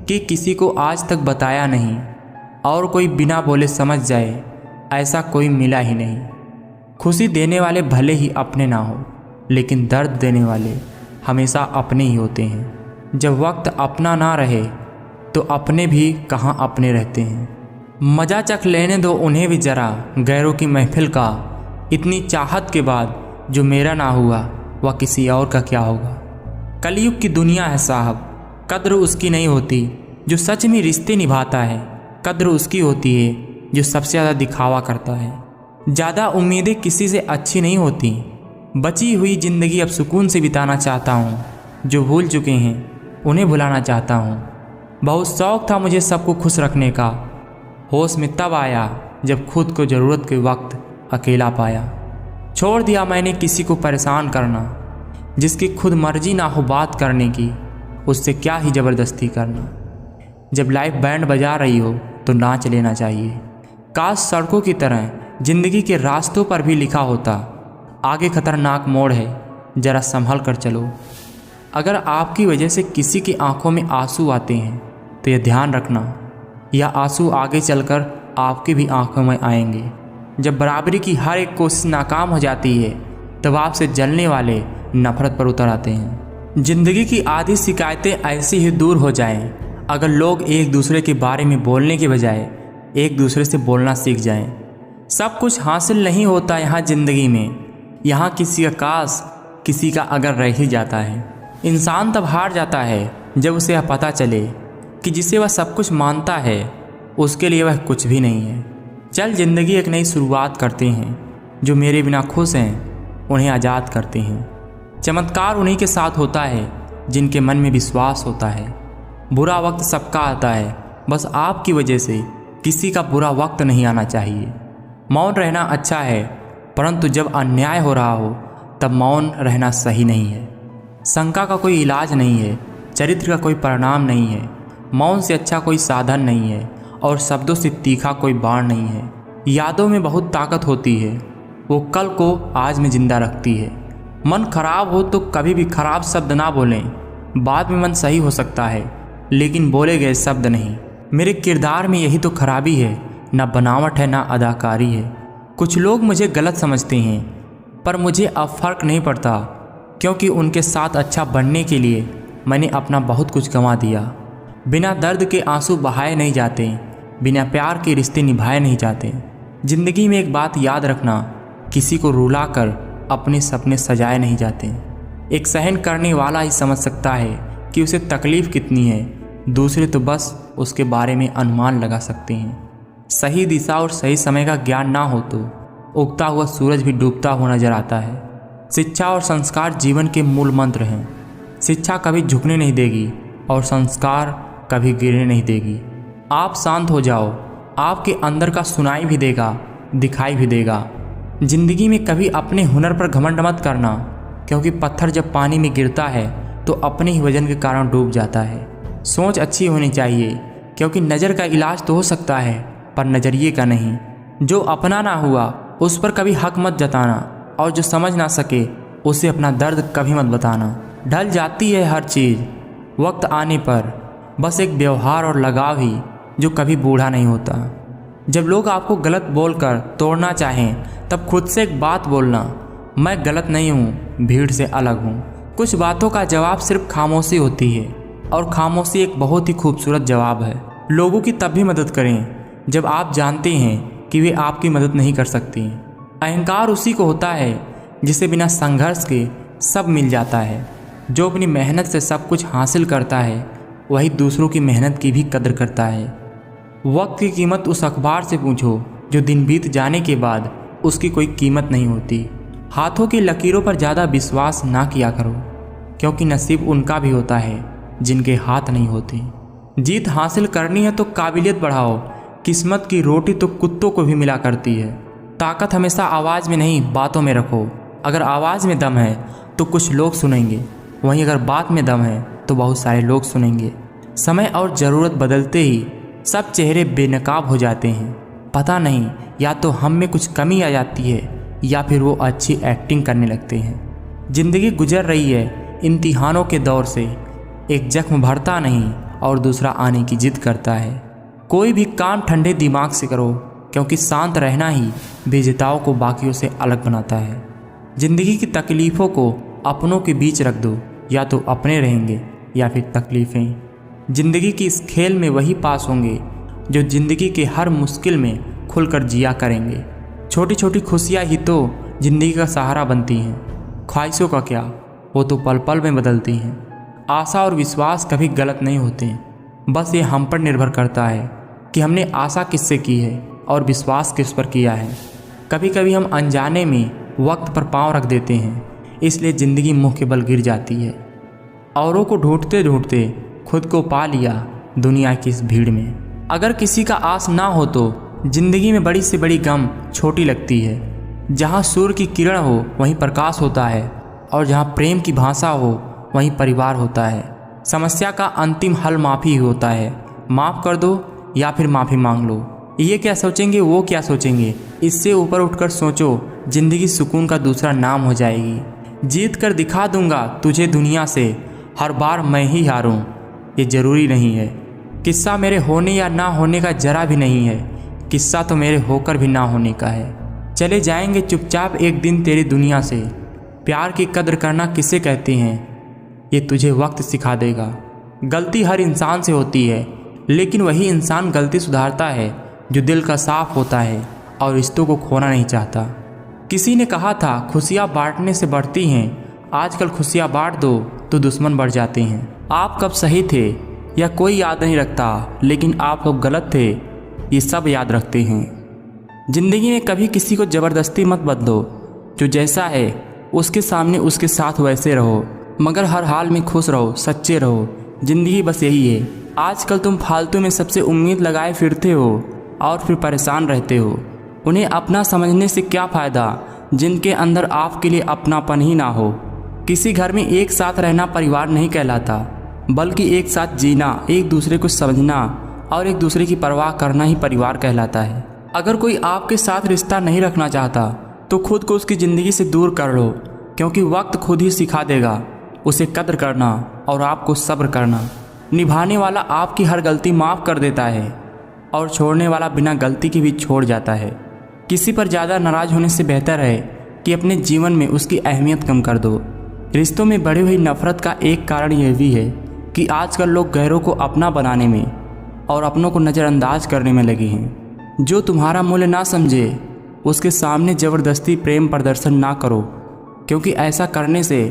S2: कि किसी को आज तक बताया नहीं, और कोई बिना बोले समझ जाए ऐसा कोई मिला ही नहीं। खुशी देने वाले भले ही अपने ना हो, लेकिन दर्द देने वाले हमेशा अपने ही होते हैं। जब वक्त अपना ना रहे तो अपने भी कहाँ अपने रहते हैं। मज़ा चख लेने दो उन्हें भी ज़रा गैरों की महफिल का। इतनी चाहत के बाद जो मेरा ना हुआ वह किसी और का क्या होगा। कलयुग की दुनिया है साहब, कद्र उसकी नहीं होती जो सच में रिश्ते निभाता है। कद्र उसकी होती है जो सबसे ज़्यादा दिखावा करता है। ज़्यादा उम्मीदें किसी से अच्छी नहीं होती। बची हुई ज़िंदगी अब सुकून से बिताना चाहता हूँ। जो भूल चुके हैं उन्हें भुलाना चाहता हूँ। बहुत शौक़ था मुझे सबको खुश रखने का। होश में तब आया जब खुद को ज़रूरत के वक्त अकेला पाया। छोड़ दिया मैंने किसी को परेशान करना, जिसकी खुद मर्जी ना हो बात करने की, उससे क्या ही ज़बरदस्ती करना। जब लाइफ बैंड बजा रही हो तो नाच लेना चाहिए। काश सड़कों की तरह ज़िंदगी के रास्तों पर भी लिखा होता, आगे खतरनाक मोड़ है, ज़रा संभल कर चलो। अगर आपकी वजह से किसी की आंखों में आंसू आते हैं तो यह ध्यान रखना, यह आंसू आगे चलकर आपकी भी आंखों में आएंगे। जब बराबरी की हर एक कोशिश नाकाम हो जाती है, तब आपसे जलने वाले नफरत पर उतर आते हैं। ज़िंदगी की आधी शिकायतें ऐसी ही दूर हो जाएं अगर लोग एक दूसरे के बारे में बोलने के बजाय एक दूसरे से बोलना सीख जाएं। सब कुछ हासिल नहीं होता यहाँ ज़िंदगी में, यहाँ किसी का काश किसी का अगर रह ही जाता है। इंसान तब हार जाता है जब उसे यह पता चले कि जिसे वह सब कुछ मानता है उसके लिए वह कुछ भी नहीं है। चल ज़िंदगी एक नई शुरुआत करते हैं, जो मेरे बिना खुश हैं उन्हें आज़ाद करते हैं। चमत्कार उन्हीं के साथ होता है जिनके मन में विश्वास होता है। बुरा वक्त सबका आता है, बस आपकी वजह से किसी का बुरा वक्त नहीं आना चाहिए। मौन रहना अच्छा है, परंतु जब अन्याय हो रहा हो तब मौन रहना सही नहीं है। शंका का कोई इलाज नहीं है, चरित्र का कोई परिणाम नहीं है। मौन से अच्छा कोई साधन नहीं है और शब्दों से तीखा कोई बाण नहीं है। यादों में बहुत ताकत होती है, वो कल को आज में जिंदा रखती है। मन खराब हो तो कभी भी खराब शब्द ना बोलें। बाद में मन सही हो सकता है, लेकिन बोले गए शब्द नहीं। मेरे किरदार में यही तो खराबी है, ना बनावट है ना अदाकारी है। कुछ लोग मुझे गलत समझते हैं, पर मुझे अब फर्क नहीं पड़ता, क्योंकि उनके साथ अच्छा बनने के लिए मैंने अपना बहुत कुछ गंवा दिया। बिना दर्द के आंसू बहाए नहीं जाते, बिना प्यार के रिश्ते निभाए नहीं जाते। जिंदगी में एक बात याद रखना, किसी को रुलाकर अपने सपने सजाए नहीं जाते। एक सहन करने वाला ही समझ सकता है कि उसे तकलीफ़ कितनी है, दूसरे तो बस उसके बारे में अनुमान लगा सकते हैं। सही दिशा और सही समय का ज्ञान ना हो तो उगता हुआ सूरज भी डूबता हुआ नजर आता है। शिक्षा और संस्कार जीवन के मूल मंत्र हैं। शिक्षा कभी झुकने नहीं देगी और संस्कार कभी गिरने नहीं देगी। आप शांत हो जाओ, आपके अंदर का सुनाई भी देगा, दिखाई भी देगा। जिंदगी में कभी अपने हुनर पर घमंड मत करना, क्योंकि पत्थर जब पानी में गिरता है तो अपने ही वजन के कारण डूब जाता है। सोच अच्छी होनी चाहिए, क्योंकि नज़र का इलाज तो हो सकता है, पर नज़रिए का नहीं। जो अपना ना हुआ उस पर कभी हक मत जताना, और जो समझ ना सके उसे अपना दर्द कभी मत बताना। ढल जाती है हर चीज़ वक्त आने पर, बस एक व्यवहार और लगाव ही जो कभी बूढ़ा नहीं होता। जब लोग आपको गलत बोलकर तोड़ना चाहें, तब खुद से एक बात बोलना, मैं गलत नहीं हूँ, भीड़ से अलग हूँ। कुछ बातों का जवाब सिर्फ खामोशी होती है, और खामोशी एक बहुत ही खूबसूरत जवाब है। लोगों की तब भी मदद करें जब आप जानते हैं कि वे आपकी मदद नहीं कर सकती। अहंकार उसी को होता है जिसे बिना संघर्ष के सब मिल जाता है। जो अपनी मेहनत से सब कुछ हासिल करता है, वही दूसरों की मेहनत की भी कदर करता है। वक्त की कीमत उस अखबार से पूछो जो दिन बीत जाने के बाद उसकी कोई कीमत नहीं होती। हाथों की लकीरों पर ज़्यादा विश्वास ना किया करो, क्योंकि नसीब उनका भी होता है जिनके हाथ नहीं होते। जीत हासिल करनी है तो काबिलियत बढ़ाओ, किस्मत की रोटी तो कुत्तों को भी मिला करती है। ताकत हमेशा आवाज़ में नहीं, बातों में रखो। अगर आवाज़ में दम है तो कुछ लोग सुनेंगे, वहीं अगर बात में दम है तो बहुत सारे लोग सुनेंगे। समय और ज़रूरत बदलते ही सब चेहरे बेनकाब हो जाते हैं। पता नहीं, या तो हम में कुछ कमी आ जाती है या फिर वो अच्छी एक्टिंग करने लगते हैं। ज़िंदगी गुजर रही है इम्तिहानों के दौर से, एक जख्म भरता नहीं और दूसरा आने की जिद करता है। कोई भी काम ठंडे दिमाग से करो, क्योंकि शांत रहना ही विजेताओं को बाकियों से अलग बनाता है। ज़िंदगी की तकलीफ़ों को अपनों के बीच रख दो, या तो अपने रहेंगे या फिर तकलीफ़ें। ज़िंदगी की इस खेल में वही पास होंगे जो ज़िंदगी के हर मुश्किल में खुलकर जिया करेंगे। छोटी छोटी खुशियाँ ही तो ज़िंदगी का सहारा बनती हैं। ख्वाहिशों का क्या, वो तो पल पल में बदलती हैं। आशा और विश्वास कभी गलत नहीं होते, बस ये हम पर निर्भर करता है कि हमने आशा किससे की है और विश्वास किस पर किया है। कभी कभी हम अनजाने में वक्त पर पाँव रख देते हैं, इसलिए ज़िंदगी मुँह के बल गिर जाती है। औरों को ढूंढते ढूंढते खुद को पा लिया दुनिया की इस भीड़ में। अगर किसी का आस ना हो तो ज़िंदगी में बड़ी से बड़ी गम छोटी लगती है। जहाँ सूर्य की किरण हो वहीं प्रकाश होता है, और जहाँ प्रेम की भाषा हो वहीं परिवार होता है। समस्या का अंतिम हल माफ़ी ही होता है। माफ़ कर दो या फिर माफ़ी मांग लो। ये क्या सोचेंगे, वो क्या सोचेंगे, इससे ऊपर उठकर सोचो, ज़िंदगी सुकून का दूसरा नाम हो जाएगी। जीत कर दिखा दूंगा तुझे दुनिया से, हर बार मैं ही हारूं, ये ज़रूरी नहीं है। किस्सा मेरे होने या ना होने का जरा भी नहीं है, किस्सा तो मेरे होकर भी ना होने का है। चले जाएंगे चुपचाप एक दिन तेरी दुनिया से। प्यार की कदर करना किसे कहते हैं, ये तुझे वक्त सिखा देगा। गलती हर इंसान से होती है, लेकिन वही इंसान गलती सुधारता है जो दिल का साफ होता है और रिश्तों को खोना नहीं चाहता। किसी ने कहा था खुशियाँ बांटने से बढ़ती हैं, आजकल खुशियाँ बांट दो तो दुश्मन बढ़ जाते हैं। आप कब सही थे या कोई याद नहीं रखता, लेकिन आप कब गलत थे ये सब याद रखते हैं। ज़िंदगी में कभी किसी को ज़बरदस्ती मत बदलो, जो जैसा है
S1: उसके सामने उसके साथ वैसे रहो, मगर हर हाल में खुश रहो, सच्चे रहो। ज़िंदगी बस यही है। आजकल तुम फालतू में सबसे उम्मीद लगाए फिरते हो और फिर परेशान रहते हो। उन्हें अपना समझने से क्या फ़ायदा जिनके अंदर आपके लिए अपनापन ही ना हो। किसी घर में एक साथ रहना परिवार नहीं कहलाता, बल्कि एक साथ जीना, एक दूसरे को समझना और एक दूसरे की परवाह करना ही परिवार कहलाता है। अगर कोई आपके साथ रिश्ता नहीं रखना चाहता तो खुद को उसकी ज़िंदगी से दूर कर लो, क्योंकि वक्त खुद ही सिखा देगा उसे कद्र करना और आपको सब्र करना। निभाने वाला आपकी हर गलती माफ़ कर देता है और छोड़ने वाला बिना गलती के भी छोड़ जाता है। किसी पर ज़्यादा नाराज़ होने से बेहतर है कि अपने जीवन में उसकी अहमियत कम कर दो। रिश्तों में बढ़ी हुई नफ़रत का एक कारण यह भी है कि आजकल लोग गैरों को अपना बनाने में और अपनों को नज़रअंदाज करने में लगे हैं। जो तुम्हारा मूल्य ना समझे उसके सामने ज़बरदस्ती प्रेम प्रदर्शन ना करो, क्योंकि ऐसा करने से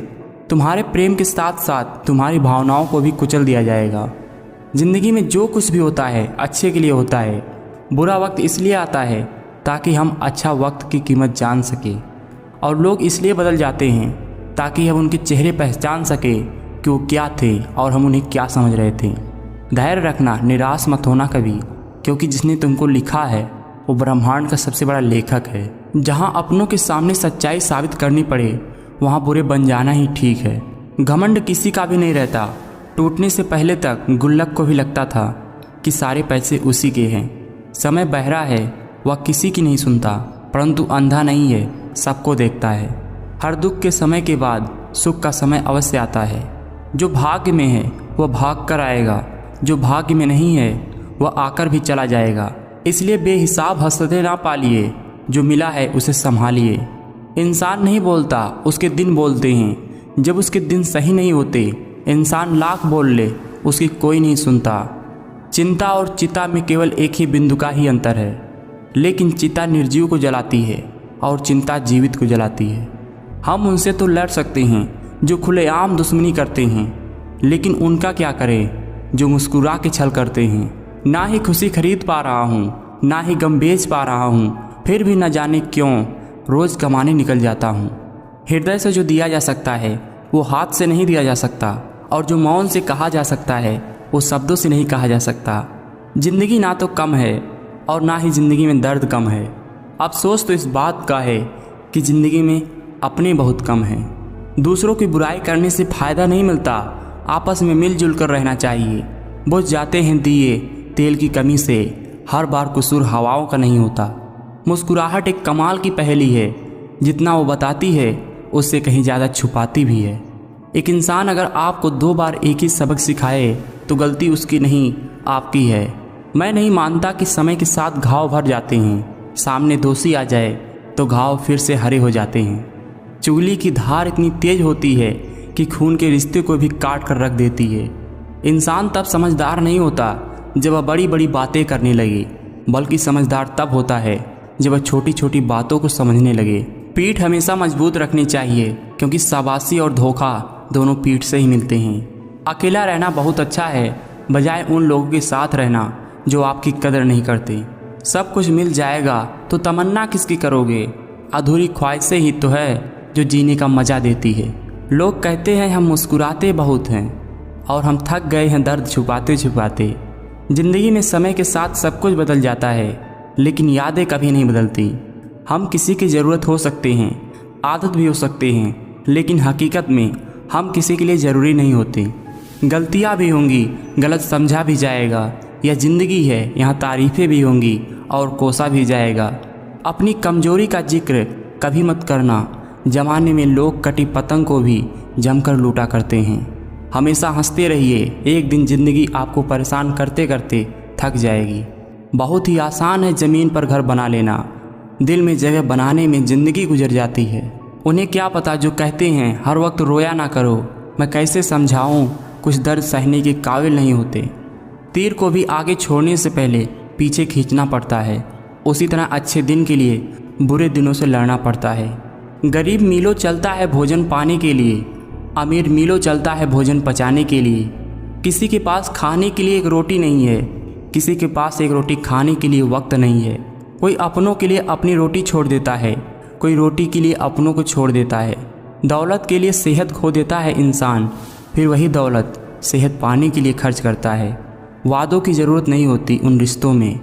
S1: तुम्हारे प्रेम के साथ साथ तुम्हारी भावनाओं को भी कुचल दिया जाएगा। ज़िंदगी में जो कुछ भी होता है अच्छे के लिए होता है। बुरा वक्त इसलिए आता है ताकि हम अच्छा वक्त की कीमत जान सकें, और लोग इसलिए बदल जाते हैं ताकि हम उनके चेहरे पहचान सकें कि वो क्या थे और हम उन्हें क्या समझ रहे थे। धैर्य रखना, निराश मत होना कभी, क्योंकि जिसने तुमको लिखा है वो ब्रह्मांड का सबसे बड़ा लेखक है। जहाँ अपनों के सामने सच्चाई साबित करनी पड़े वहाँ बुरे बन जाना ही ठीक है। घमंड किसी का भी नहीं रहता। टूटने से पहले तक गुल्लक को भी लगता था कि सारे पैसे उसी के हैं। समय बहरा है, वह किसी की नहीं सुनता, परंतु अंधा नहीं है, सबको देखता है। हर दुख के समय के बाद सुख का समय अवश्य आता है। जो भाग्य में है वह भाग कर आएगा, जो भाग्य में नहीं है वह आकर भी चला जाएगा। इसलिए बेहिसाब हसरतें ना पालिए, जो मिला है उसे संभालिए। इंसान नहीं बोलता, उसके दिन बोलते हैं। जब उसके दिन सही नहीं होते, इंसान लाख बोल ले, उसकी कोई नहीं सुनता। चिंता और चिता में केवल एक ही बिंदु का ही अंतर है, लेकिन चिता निर्जीव को जलाती है और चिंता जीवित को जलाती है। हम उनसे तो लड़ सकते हैं जो खुलेआम दुश्मनी करते हैं, लेकिन उनका क्या करें जो मुस्कुरा के छल करते हैं। ना ही खुशी खरीद पा रहा हूँ, ना ही गम बेच पा रहा हूँ, फिर भी न जाने क्यों रोज़ कमाने निकल जाता हूँ। हृदय से जो दिया जा सकता है वो हाथ से नहीं दिया जा सकता, और जो मौन से कहा जा सकता है वो शब्दों से नहीं कहा जा सकता। ज़िंदगी ना तो कम है और ना ही ज़िंदगी में दर्द कम है। अफसोस तो इस बात का है कि ज़िंदगी में अपने बहुत कम हैं। दूसरों की बुराई करने से फ़ायदा नहीं मिलता, आपस में मिलजुल कर रहना चाहिए। बुझ जाते हैं दिए तेल की कमी से, हर बार कसूर हवाओं का नहीं होता। मुस्कुराहट एक कमाल की पहेली है, जितना वो बताती है उससे कहीं ज़्यादा छुपाती भी है। एक इंसान अगर आपको 2 बार एक ही सबक सिखाए तो गलती उसकी नहीं आपकी है। मैं नहीं मानता कि समय के साथ घाव भर जाते हैं, सामने दोषी आ जाए तो घाव फिर से हरे हो जाते हैं। चुगली की धार इतनी तेज होती है कि खून के रिश्ते को भी काट कर रख देती है। इंसान तब समझदार नहीं होता जब वह बड़ी बड़ी बातें करने लगे, बल्कि समझदार तब होता है जब वह छोटी छोटी बातों को समझने लगे। पीठ हमेशा मजबूत रखनी चाहिए, क्योंकि शाबाशी और धोखा दोनों पीठ से ही मिलते हैं। अकेला रहना बहुत अच्छा है, बजाय उन लोगों के साथ रहना जो आपकी कदर नहीं करते। सब कुछ मिल जाएगा तो तमन्ना किसकी करोगे? अधूरी ख्वाहिशें ही तो है जो जीने का मज़ा देती है। लोग कहते हैं हम मुस्कुराते बहुत हैं, और हम थक गए हैं दर्द छुपाते छुपाते। ज़िंदगी में समय के साथ सब कुछ बदल जाता है, लेकिन यादें कभी नहीं बदलती। हम किसी की ज़रूरत हो सकते हैं, आदत भी हो सकते हैं, लेकिन हकीकत में हम किसी के लिए ज़रूरी नहीं होते। गलतियाँ भी होंगी, गलत समझा भी जाएगा। यह ज़िंदगी है, यहाँ तारीफ़ें भी होंगी और कोसा भी जाएगा। अपनी कमज़ोरी का जिक्र कभी मत करना। ज़माने में लोग कटी पतंग को भी जमकर लूटा करते हैं। हमेशा हंसते रहिए, एक दिन ज़िंदगी आपको परेशान करते करते थक जाएगी। बहुत ही आसान है ज़मीन पर घर बना लेना, दिल में जगह बनाने में ज़िंदगी गुजर जाती है। उन्हें क्या पता जो कहते हैं हर वक्त रोया ना करो। मैं कैसे समझाऊं, कुछ दर्द सहने के काबिल नहीं होते। तीर को भी आगे छोड़ने से पहले पीछे खींचना पड़ता है, उसी तरह अच्छे दिन के लिए बुरे दिनों से लड़ना पड़ता है। गरीब मीलों चलता है भोजन पाने के लिए, अमीर मीलों चलता है भोजन पचाने के लिए। किसी के पास खाने के लिए एक रोटी नहीं है, किसी के पास एक रोटी खाने के लिए वक्त नहीं है। कोई अपनों के लिए अपनी रोटी छोड़ देता है, कोई रोटी के लिए अपनों को छोड़ देता है। दौलत के लिए सेहत खो देता है इंसान, फिर वही दौलत सेहत पाने के लिए खर्च करता है। वादों की ज़रूरत नहीं होती उन रिश्तों में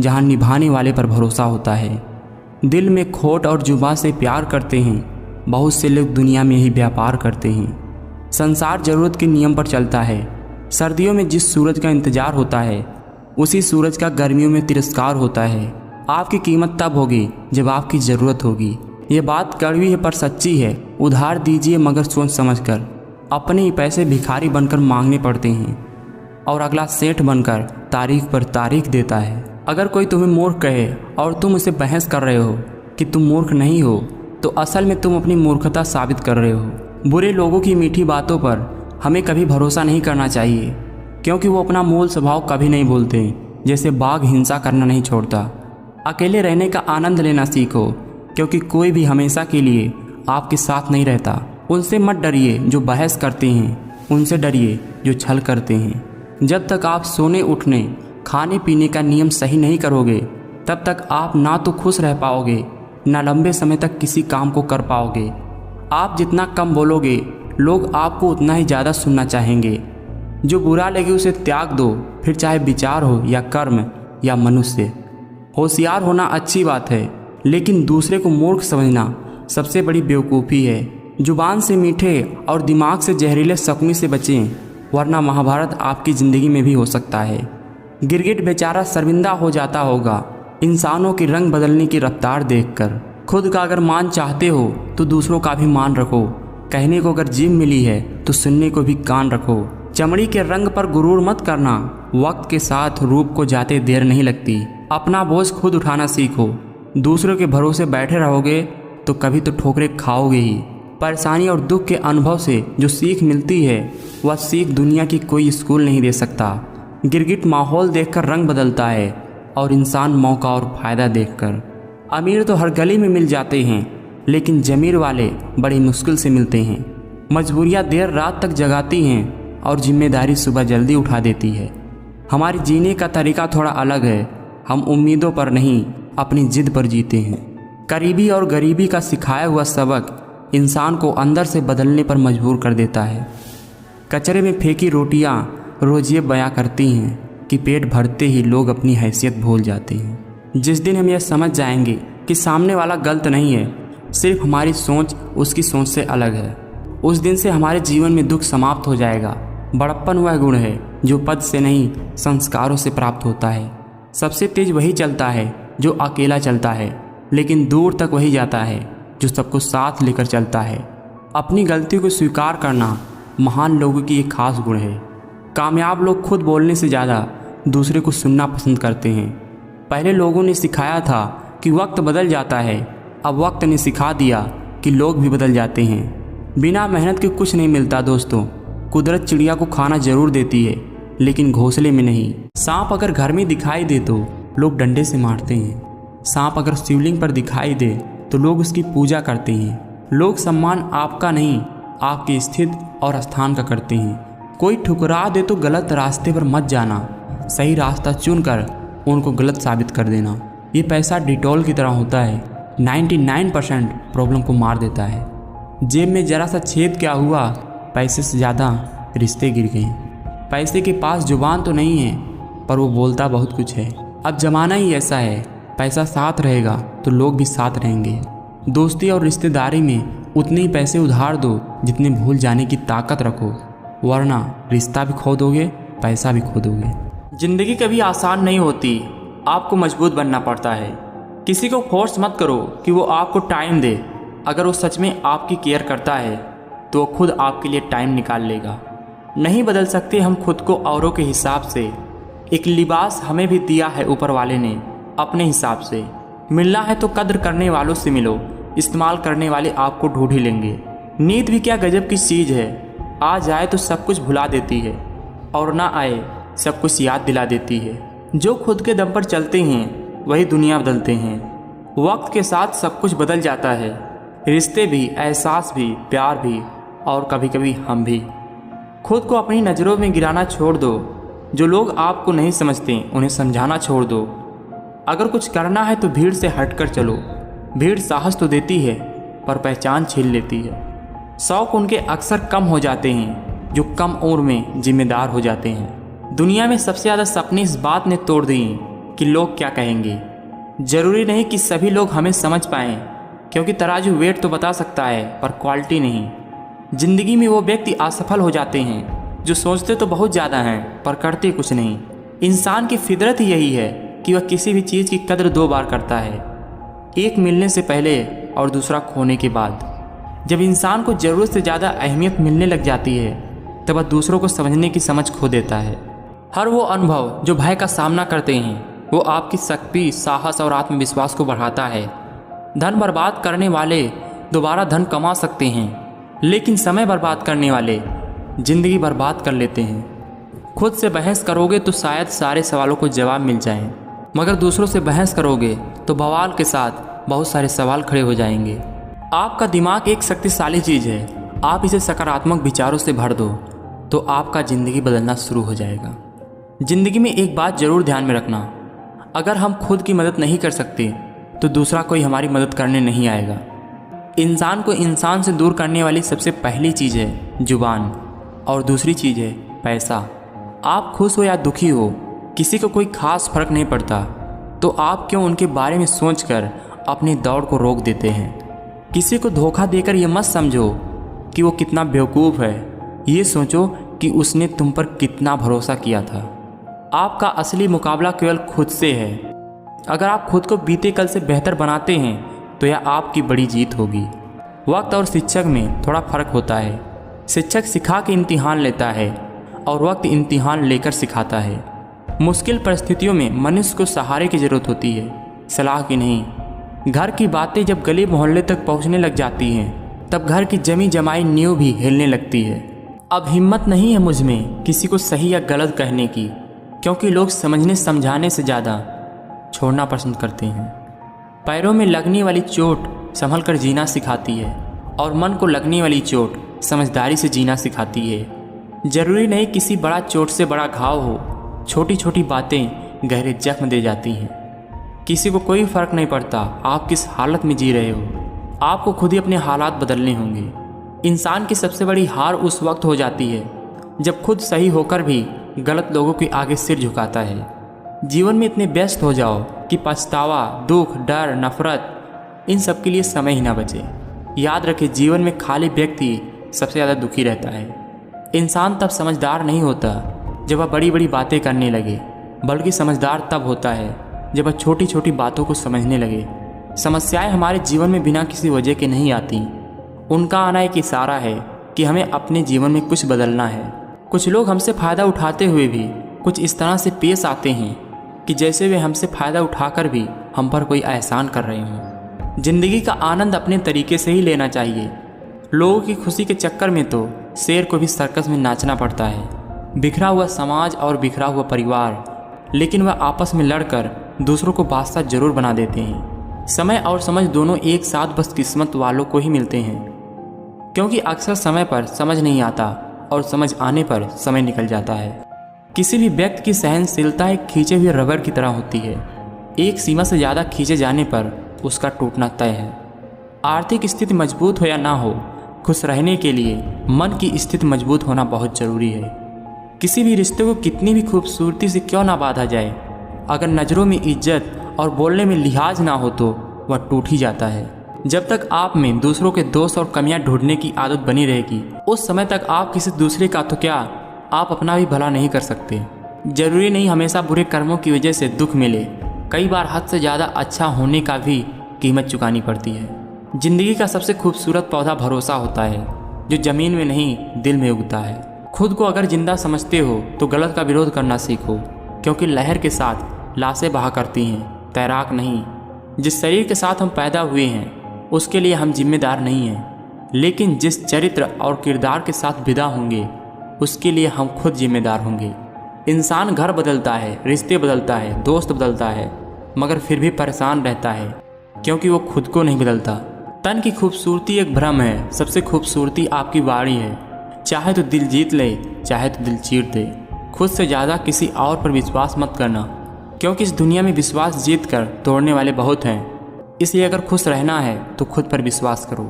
S1: जहाँ निभाने वाले पर भरोसा होता है। दिल में खोट और जुबान से प्यार करते हैं, बहुत से लोग दुनिया में ही व्यापार करते हैं। संसार ज़रूरत के नियम पर चलता है। सर्दियों में जिस सूरज का इंतज़ार होता है उसी सूरज का गर्मियों में तिरस्कार होता है। आपकी कीमत तब होगी जब आपकी ज़रूरत होगी। ये बात कड़वी है पर सच्ची है। उधार दीजिए मगर सोच समझकर। अपने ही पैसे भिखारी बनकर मांगने पड़ते हैं और अगला सेठ बनकर तारीख पर तारीख देता है। अगर कोई तुम्हें मूर्ख कहे और तुम उसे बहस कर रहे हो कि तुम मूर्ख नहीं हो, तो असल में तुम अपनी मूर्खता साबित कर रहे हो। बुरे लोगों की मीठी बातों पर हमें कभी भरोसा नहीं करना चाहिए, क्योंकि वो अपना मूल स्वभाव कभी नहीं बोलते। जैसे बाघ हिंसा करना नहीं छोड़ता। अकेले रहने का आनंद लेना सीखो, क्योंकि कोई भी हमेशा के लिए आपके साथ नहीं रहता। उनसे मत डरिए जो बहस करते हैं, उनसे डरिए जो छल करते हैं। जब तक आप सोने उठने खाने पीने का नियम सही नहीं करोगे, तब तक आप ना तो खुश रह पाओगे, ना लंबे समय तक किसी काम को कर पाओगे। आप जितना कम बोलोगे, लोग आपको उतना ही ज़्यादा सुनना चाहेंगे। जो बुरा लगे उसे त्याग दो, फिर चाहे विचार हो या कर्म या मनुष्य। होशियार होना अच्छी बात है, लेकिन दूसरे को मूर्ख समझना सबसे बड़ी बेवकूफ़ी है। जुबान से मीठे और दिमाग से जहरीले शकुनी से बचें, वरना महाभारत आपकी ज़िंदगी में भी हो सकता है। गिरगिट बेचारा शर्मिंदा हो जाता होगा इंसानों के रंग बदलने की रफ्तार देखकर। खुद का अगर मान चाहते हो तो दूसरों का भी मान रखो। कहने को अगर जीभ मिली है तो सुनने को भी कान रखो। चमड़ी के रंग पर गुरूर मत करना, वक्त के साथ रूप को जाते देर नहीं लगती। अपना बोझ खुद उठाना सीखो। दूसरों के भरोसे बैठे रहोगे तो कभी तो ठोकरें खाओगे ही। परेशानी और दुख के अनुभव से जो सीख मिलती है, वह सीख दुनिया की कोई स्कूल नहीं दे सकता। गिरगिट माहौल देखकर रंग बदलता है और इंसान मौका और फ़ायदा देखकर। अमीर तो हर गली में मिल जाते हैं, लेकिन ज़मीर वाले बड़ी मुश्किल से मिलते हैं। मजबूरियाँ देर रात तक जगाती हैं और जिम्मेदारी सुबह जल्दी उठा देती है। हमारी जीने का तरीका थोड़ा अलग है। हम उम्मीदों पर नहीं, अपनी जिद पर जीते हैं। करीबी और गरीबी का सिखाया हुआ सबक इंसान को अंदर से बदलने पर मजबूर कर देता है। कचरे में फेंकी रोटियां रोज ये बयां करती हैं कि पेट भरते ही लोग अपनी हैसियत भूल जाते हैं। जिस दिन हम यह समझ जाएंगे कि सामने वाला गलत नहीं है, सिर्फ हमारी सोच उसकी सोच से अलग है, उस दिन से हमारे जीवन में दुख समाप्त हो जाएगा। बड़प्पन वह गुण है जो पद से नहीं, संस्कारों से प्राप्त होता है। सबसे तेज वही चलता है जो अकेला चलता है, लेकिन दूर तक वही जाता है जो सबको साथ लेकर चलता है। अपनी गलती को स्वीकार करना महान लोगों की एक खास गुण है। कामयाब लोग खुद बोलने से ज़्यादा दूसरे को सुनना पसंद करते हैं। पहले लोगों ने सिखाया था कि वक्त बदल जाता है, अब वक्त ने सिखा दिया कि लोग भी बदल जाते हैं। बिना मेहनत के कुछ नहीं मिलता दोस्तों। कुदरत चिड़िया को खाना जरूर देती है, लेकिन घोंसले में नहीं। सांप अगर घर में दिखाई दे तो लोग डंडे से मारते हैं। सांप अगर शिवलिंग पर दिखाई दे तो लोग उसकी पूजा करते हैं। लोग सम्मान आपका नहीं, आपके स्थिति और स्थान का करते हैं। कोई ठुकरा दे तो गलत रास्ते पर मत जाना, सही रास्ता चुनकर उनको गलत साबित कर देना। ये पैसा डिटॉल की तरह होता है, 99% प्रॉब्लम को मार देता है। जेब में जरा सा छेद क्या हुआ, पैसे से ज़्यादा रिश्ते गिर गए। पैसे के पास जुबान तो नहीं है, पर वो बोलता बहुत कुछ है। अब ज़माना ही ऐसा है, पैसा साथ रहेगा तो लोग भी साथ रहेंगे। दोस्ती और रिश्तेदारी में उतने ही पैसे उधार दो जितने भूल जाने की ताकत रखो, वरना रिश्ता भी खो दोगे, पैसा भी खो दोगे। ज़िंदगी कभी आसान नहीं होती, आपको मजबूत बनना पड़ता है। किसी को फोर्स मत करो कि वो आपको टाइम दे। अगर वो सच में आपकी केयर करता है तो वो खुद आपके लिए टाइम निकाल लेगा। नहीं बदल सकते हम खुद को औरों के हिसाब से। एक लिबास हमें भी दिया है ऊपर वाले ने अपने हिसाब से। मिलना है तो कद्र करने वालों से मिलो, इस्तेमाल करने वाले आपको ढूंढ ही लेंगे। नींद भी क्या गजब की चीज़ है, आ जाए तो सब कुछ भुला देती है और ना आए सब कुछ याद दिला देती है। जो खुद के दम पर चलते हैं वही दुनिया बदलते हैं। वक्त के साथ सब कुछ बदल जाता है, रिश्ते भी, एहसास भी, प्यार भी और कभी कभी हम भी। खुद को अपनी नज़रों में गिराना छोड़ दो। जो लोग आपको नहीं समझते उन्हें समझाना छोड़ दो। अगर कुछ करना है तो भीड़ से हटकर चलो। भीड़ साहस तो देती है पर पहचान छीन लेती है। शौक उनके अक्सर कम हो जाते हैं जो कम उम्र में जिम्मेदार हो जाते हैं। दुनिया में सबसे ज़्यादा सपने इस बात ने तोड़ दिए कि लोग क्या कहेंगे। ज़रूरी नहीं कि सभी लोग हमें समझ पाएँ, क्योंकि तराजू वेट तो बता सकता है पर क्वालिटी नहीं। ज़िंदगी में वो व्यक्ति असफल हो जाते हैं जो सोचते तो बहुत ज़्यादा हैं पर करते कुछ नहीं। इंसान की फितरत ही यही है कि वह किसी भी चीज़ की कद्र 2 बार करता है, एक मिलने से पहले और दूसरा खोने के बाद। जब इंसान को ज़रूरत से ज़्यादा अहमियत मिलने लग जाती है तब वह दूसरों को समझने की समझ खो देता है। हर वो अनुभव जो भय का सामना करते हैं वो आपकी शक्ति, साहस और आत्मविश्वास को बढ़ाता है। धन बर्बाद करने वाले दोबारा धन कमा सकते हैं, लेकिन समय बर्बाद करने वाले ज़िंदगी बर्बाद कर लेते हैं। खुद से बहस करोगे तो शायद सारे सवालों को जवाब मिल जाएं, मगर दूसरों से बहस करोगे तो बवाल के साथ बहुत सारे सवाल खड़े हो जाएंगे। आपका दिमाग एक शक्तिशाली चीज़ है। आप इसे सकारात्मक विचारों से भर दो तो आपका ज़िंदगी बदलना शुरू हो जाएगा। ज़िंदगी में एक बात ज़रूर ध्यान में रखना, अगर हम खुद की मदद नहीं कर सकते तो दूसरा कोई हमारी मदद करने नहीं आएगा। इंसान को इंसान से दूर करने वाली सबसे पहली चीज़ है जुबान और दूसरी चीज़ है पैसा। आप खुश हो या दुखी हो, किसी को कोई खास फर्क नहीं पड़ता, तो आप क्यों उनके बारे में सोचकर अपनी दौड़ को रोक देते हैं। किसी को धोखा देकर ये मत समझो कि वो कितना बेवकूफ़ है, ये सोचो कि उसने तुम पर कितना भरोसा किया था। आपका असली मुकाबला केवल खुद से है। अगर आप खुद को बीते कल से बेहतर बनाते हैं तो यह आपकी बड़ी जीत होगी। वक्त और शिक्षक में थोड़ा फ़र्क होता है। शिक्षक सिखा के इम्तिहान लेता है और वक्त इम्तिहान लेकर सिखाता है। मुश्किल परिस्थितियों में मनुष्य को सहारे की ज़रूरत होती है, सलाह की नहीं। घर की बातें जब गली मोहल्ले तक पहुंचने लग जाती हैं तब घर की जमी जमाई नींव भी हिलने लगती है। अब हिम्मत नहीं है मुझ में किसी को सही या गलत कहने की, क्योंकि लोग समझने समझाने से ज़्यादा छोड़ना पसंद करते हैं। पैरों में लगने वाली चोट संभल कर जीना सिखाती है और मन को लगने वाली चोट समझदारी से जीना सिखाती है। ज़रूरी नहीं किसी बड़ा चोट से बड़ा घाव हो, छोटी छोटी बातें गहरे जख्म दे जाती हैं। किसी को कोई फ़र्क नहीं पड़ता आप किस हालत में जी रहे हो, आपको खुद ही अपने हालात बदलने होंगे। इंसान की सबसे बड़ी हार उस वक्त हो जाती है जब खुद सही होकर भी गलत लोगों के आगे सिर झुकाता है। जीवन में इतने व्यस्त हो जाओ कि पछतावा, दुख, डर, नफरत इन सब के लिए समय ही ना बचे। याद रखें, जीवन में खाली व्यक्ति सबसे ज़्यादा दुखी रहता है। इंसान तब समझदार नहीं होता जब वह बड़ी बड़ी बातें करने लगे, बल्कि समझदार तब होता है जब वह छोटी छोटी बातों को समझने लगे। समस्याएं हमारे जीवन में बिना किसी वजह के नहीं आती, उनका आना एक इशारा है कि हमें अपने जीवन में कुछ बदलना है। कुछ लोग हमसे फ़ायदा उठाते हुए भी कुछ इस तरह से पेश आते हैं कि जैसे वे हमसे फ़ायदा उठाकर भी हम पर कोई एहसान कर रहे हों। ज़िंदगी का आनंद अपने तरीके से ही लेना चाहिए। लोगों की खुशी के चक्कर में तो शेर को भी सर्कस में नाचना पड़ता है। बिखरा हुआ समाज और बिखरा हुआ परिवार, लेकिन वह आपस में लड़कर दूसरों को बादशाह जरूर बना देते हैं। समय और समझ दोनों एक साथ बस किस्मत वालों को ही मिलते हैं, क्योंकि अक्सर समय पर समझ नहीं आता और समझ आने पर समय निकल जाता है। किसी भी व्यक्ति की सहनशीलता एक खींचे हुए रबर की तरह होती है। एक सीमा से ज़्यादा खींचे जाने पर उसका टूटना तय है। आर्थिक स्थिति मजबूत हो या ना हो, खुश रहने के लिए मन की स्थिति मजबूत होना बहुत ज़रूरी है। किसी भी रिश्ते को कितनी भी खूबसूरती से क्यों ना बांधा जाए, अगर नज़रों में इज्जत और बोलने में लिहाज ना हो तो वह टूट ही जाता है। जब तक आप में दूसरों के दोष और कमियां ढूंढने की आदत बनी रहेगी, उस समय तक आप किसी दूसरे का तो क्या, आप अपना भी भला नहीं कर सकते। जरूरी नहीं हमेशा बुरे कर्मों की वजह से दुख मिले, कई बार हद से ज़्यादा अच्छा होने का भी कीमत चुकानी पड़ती है। जिंदगी का सबसे खूबसूरत पौधा भरोसा होता है, जो ज़मीन में नहीं दिल में उगता है। खुद को अगर जिंदा समझते हो तो गलत का विरोध करना सीखो, क्योंकि लहर के साथ लाशें बहा करती हैं, तैराक नहीं। जिस शरीर के साथ हम पैदा हुए हैं उसके लिए हम जिम्मेदार नहीं हैं, लेकिन जिस चरित्र और किरदार के साथ विदा होंगे उसके लिए हम खुद जिम्मेदार होंगे। इंसान घर बदलता है, रिश्ते बदलता है, दोस्त बदलता है, मगर फिर भी परेशान रहता है क्योंकि वो खुद को नहीं बदलता। तन की खूबसूरती एक भ्रम है, सबसे खूबसूरती आपकी वाणी है। चाहे तो दिल जीत ले, चाहे तो दिल चीर दे। खुद से ज़्यादा किसी और पर विश्वास मत करना, क्योंकि इस दुनिया में विश्वास जीत कर तोड़ने वाले बहुत हैं। इसलिए अगर खुश रहना है तो खुद पर विश्वास करो।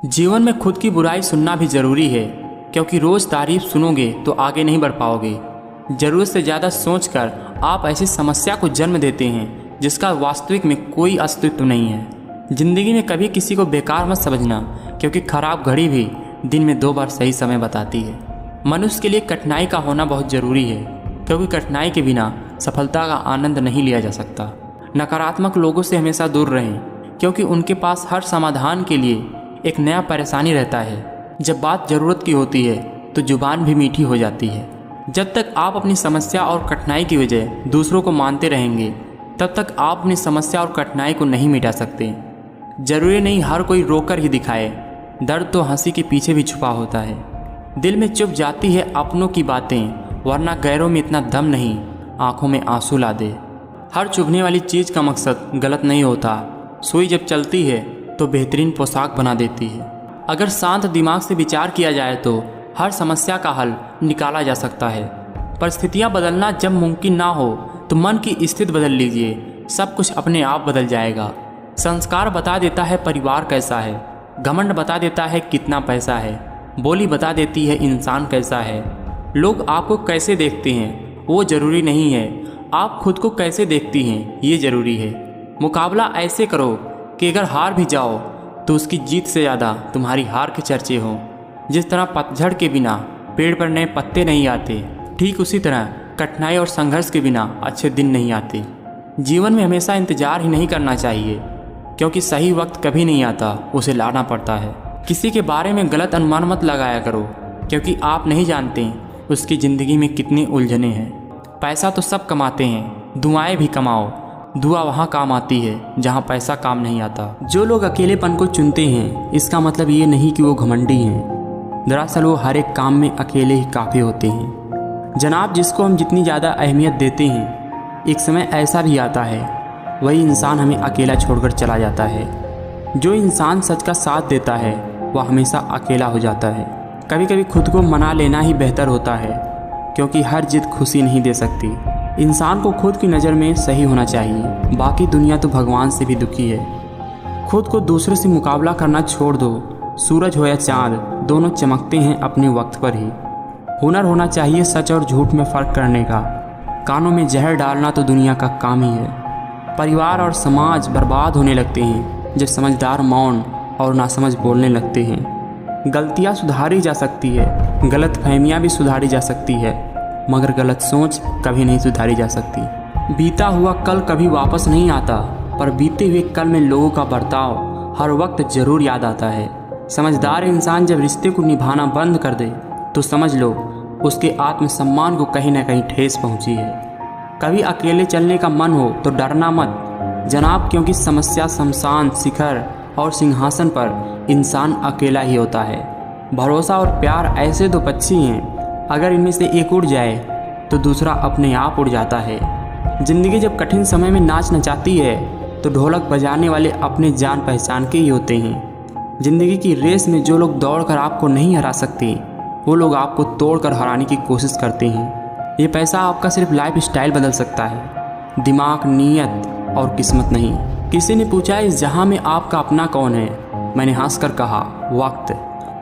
S1: जीवन में खुद की बुराई सुनना भी ज़रूरी है, क्योंकि रोज़ तारीफ सुनोगे तो आगे नहीं बढ़ पाओगे। ज़रूरत से ज़्यादा सोचकर आप ऐसी समस्या को जन्म देते हैं जिसका वास्तविक में कोई अस्तित्व नहीं है। ज़िंदगी में कभी किसी को बेकार मत समझना, क्योंकि खराब घड़ी भी दिन में 2 बार सही समय बताती है। मनुष्य के लिए कठिनाई का होना बहुत ज़रूरी है, क्योंकि कठिनाई के बिना सफलता का आनंद नहीं लिया जा सकता। नकारात्मक लोगों से हमेशा दूर रहें, क्योंकि उनके पास हर समाधान के लिए एक नया परेशानी रहता है। जब बात ज़रूरत की होती है तो जुबान भी मीठी हो जाती है। जब तक आप अपनी समस्या और कठिनाई की वजह दूसरों को मानते रहेंगे, तब तक आप अपनी समस्या और कठिनाई को नहीं मिटा सकते। ज़रूरी नहीं हर कोई रोकर ही दिखाए, दर्द तो हंसी के पीछे भी छुपा होता है। दिल में चुप जाती है अपनों की बातें, वरना गैरों में इतना दम नहीं आंखों में आंसू ला दे। हर चुभने वाली चीज़ का मकसद गलत नहीं होता। सुई जब चलती है तो बेहतरीन पोशाक बना देती है। अगर शांत दिमाग से विचार किया जाए तो हर समस्या का हल निकाला जा सकता है। परिस्थितियाँ बदलना जब मुमकिन ना हो तो मन की स्थिति बदल लीजिए, सब कुछ अपने आप बदल जाएगा। संस्कार बता देता है परिवार कैसा है, घमंड बता देता है कितना पैसा है, बोली बता देती है इंसान कैसा है। लोग आपको कैसे देखते हैं वो ज़रूरी नहीं है, आप खुद को कैसे देखती हैं ये ज़रूरी है। मुकाबला ऐसे करो कि अगर हार भी जाओ तो उसकी जीत से ज़्यादा तुम्हारी हार के चर्चे हों। जिस तरह पतझड़ के बिना पेड़ पर नए पत्ते नहीं आते, ठीक उसी तरह कठिनाई और संघर्ष के बिना अच्छे दिन नहीं आते। जीवन में हमेशा इंतजार ही नहीं करना चाहिए, क्योंकि सही वक्त कभी नहीं आता, उसे लाना पड़ता है। किसी के बारे में गलत अनुमान मत लगाया करो, क्योंकि आप नहीं जानते उसकी ज़िंदगी में कितनी उलझने हैं। पैसा तो सब कमाते हैं, दुआएं भी कमाओ, दुआ वहाँ काम आती है जहाँ पैसा काम नहीं आता। जो लोग अकेलेपन को चुनते हैं, इसका मतलब ये नहीं कि वो घमंडी हैं। दरअसल वो हर एक काम में अकेले ही काफ़ी होते हैं। जनाब, जिसको हम जितनी ज़्यादा अहमियत देते हैं, एक समय ऐसा भी आता है वही इंसान हमें अकेला छोड़कर चला जाता है। जो इंसान सच का साथ देता है वह हमेशा अकेला हो जाता है। कभी कभी खुद को मना लेना ही बेहतर होता है, क्योंकि हर जिद खुशी नहीं दे सकती। इंसान को खुद की नज़र में सही होना चाहिए, बाकी दुनिया तो भगवान से भी दुखी है। खुद को दूसरे से मुकाबला करना छोड़ दो। सूरज हो या चाँद, दोनों चमकते हैं अपने वक्त पर ही। हुनर होना चाहिए सच और झूठ में फ़र्क करने का। कानों में जहर डालना तो दुनिया का काम ही है। परिवार और समाज बर्बाद होने लगते हैं जब समझदार मौन और नासमझ बोलने लगते हैं। गलतियाँ सुधारी जा सकती है, गलत फहमियाँ भी सुधारी जा सकती है, मगर गलत सोच कभी नहीं सुधारी जा सकती। बीता हुआ कल कभी वापस नहीं आता, पर बीते हुए कल में लोगों का बर्ताव हर वक्त ज़रूर याद आता है। समझदार इंसान जब रिश्ते को निभाना बंद कर दे तो समझ लो उसके आत्मसम्मान को कहीं ना कहीं ठेस पहुंची है। कभी अकेले चलने का मन हो तो डरना मत जनाब, क्योंकि समस्या, शमशान, शिखर और सिंहासन पर इंसान अकेला ही होता है। भरोसा और प्यार ऐसे दो पक्षी हैं, अगर इनमें से एक उड़ जाए तो दूसरा अपने आप उड़ जाता है। ज़िंदगी जब कठिन समय में नाच नचाती है तो ढोलक बजाने वाले अपने जान पहचान के ही होते हैं। ज़िंदगी की रेस में जो लोग दौड़कर आपको नहीं हरा सकते, वो लोग आपको तोड़कर हराने की कोशिश करते हैं। ये पैसा आपका सिर्फ लाइफ स्टाइल बदल सकता है, दिमाग, नीयत और किस्मत नहीं। किसी ने पूछा इस जहां में आपका अपना कौन है? मैंने हंसकर कहा, वक्त।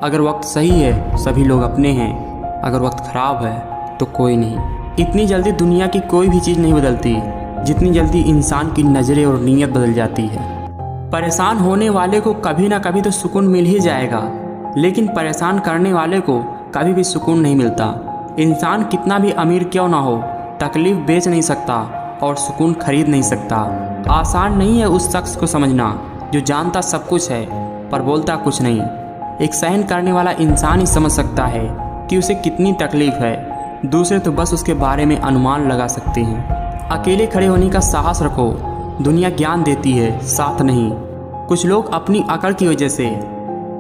S1: अगर वक्त सही है सभी लोग अपने हैं, अगर वक्त ख़राब है तो कोई नहीं। इतनी जल्दी दुनिया की कोई भी चीज़ नहीं बदलती जितनी जल्दी इंसान की नज़रें और नीयत बदल जाती है। परेशान होने वाले को कभी ना कभी तो सुकून मिल ही जाएगा, लेकिन परेशान करने वाले को कभी भी सुकून नहीं मिलता। इंसान कितना भी अमीर क्यों ना हो, तकलीफ़ बेच नहीं सकता और सुकून खरीद नहीं सकता। आसान नहीं है उस शख्स को समझना जो जानता सब कुछ है पर बोलता कुछ नहीं। एक सहन करने वाला इंसान ही समझ सकता है कि उसे कितनी तकलीफ़ है, दूसरे तो बस उसके बारे में अनुमान लगा सकते हैं। अकेले खड़े होने का साहस रखो, दुनिया ज्ञान देती है, साथ नहीं। कुछ लोग अपनी अकड़ की वजह से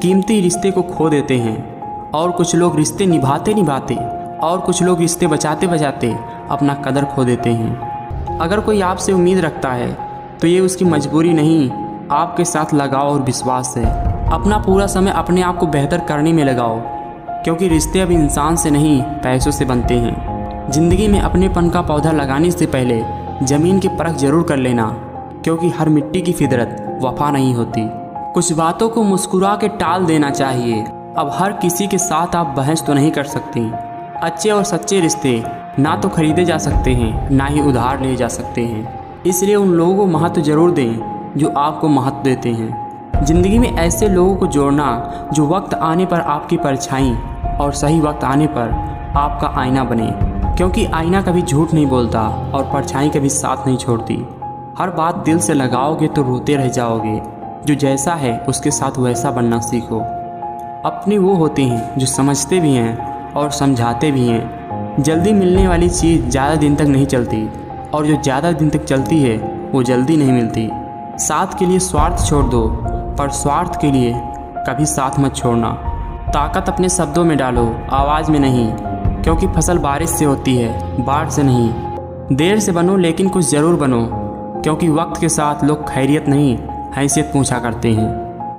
S1: कीमती रिश्ते को खो देते हैं, और कुछ लोग रिश्ते निभाते निभाते और कुछ लोग रिश्ते बचाते बचाते अपना कदर खो देते हैं। अगर कोई आपसे उम्मीद रखता है तो ये उसकी मजबूरी नहीं, आपके साथ लगाव और विश्वास है। अपना पूरा समय अपने आप को बेहतर करने में लगाओ, क्योंकि रिश्ते अब इंसान से नहीं पैसों से बनते हैं। ज़िंदगी में अपनेपन का पौधा लगाने से पहले ज़मीन की परख जरूर कर लेना, क्योंकि हर मिट्टी की फितरत वफा नहीं होती। कुछ बातों को मुस्कुरा के टाल देना चाहिए। अब हर किसी के साथ आप बहस तो नहीं कर सकती। अच्छे और सच्चे रिश्ते ना तो खरीदे जा सकते हैं, ना ही उधार लिए जा सकते हैं। इसलिए उन लोगों को महत्व जरूर दें जो आपको महत्व देते हैं। ज़िंदगी में ऐसे लोगों को जोड़ना जो वक्त आने पर आपकी परछाई और सही वक्त आने पर आपका आईना बने, क्योंकि आईना कभी झूठ नहीं बोलता और परछाई कभी साथ नहीं छोड़ती। हर बात दिल से लगाओगे तो रोते रह जाओगे। जो जैसा है उसके साथ वैसा बनना सीखो। अपने वो होते हैं जो समझते भी हैं और समझाते भी हैं। जल्दी मिलने वाली चीज़ ज़्यादा दिन तक नहीं चलती और जो ज़्यादा दिन तक चलती है वो जल्दी नहीं मिलती। साथ के लिए स्वार्थ छोड़ दो, पर स्वार्थ के लिए कभी साथ मत छोड़ना। ताकत अपने शब्दों में डालो, आवाज़ में नहीं, क्योंकि फसल बारिश से होती है, बाढ़ से नहीं। देर से बनो लेकिन कुछ ज़रूर बनो, क्योंकि वक्त के साथ लोग खैरियत नहीं हैसियत पूछा करते हैं।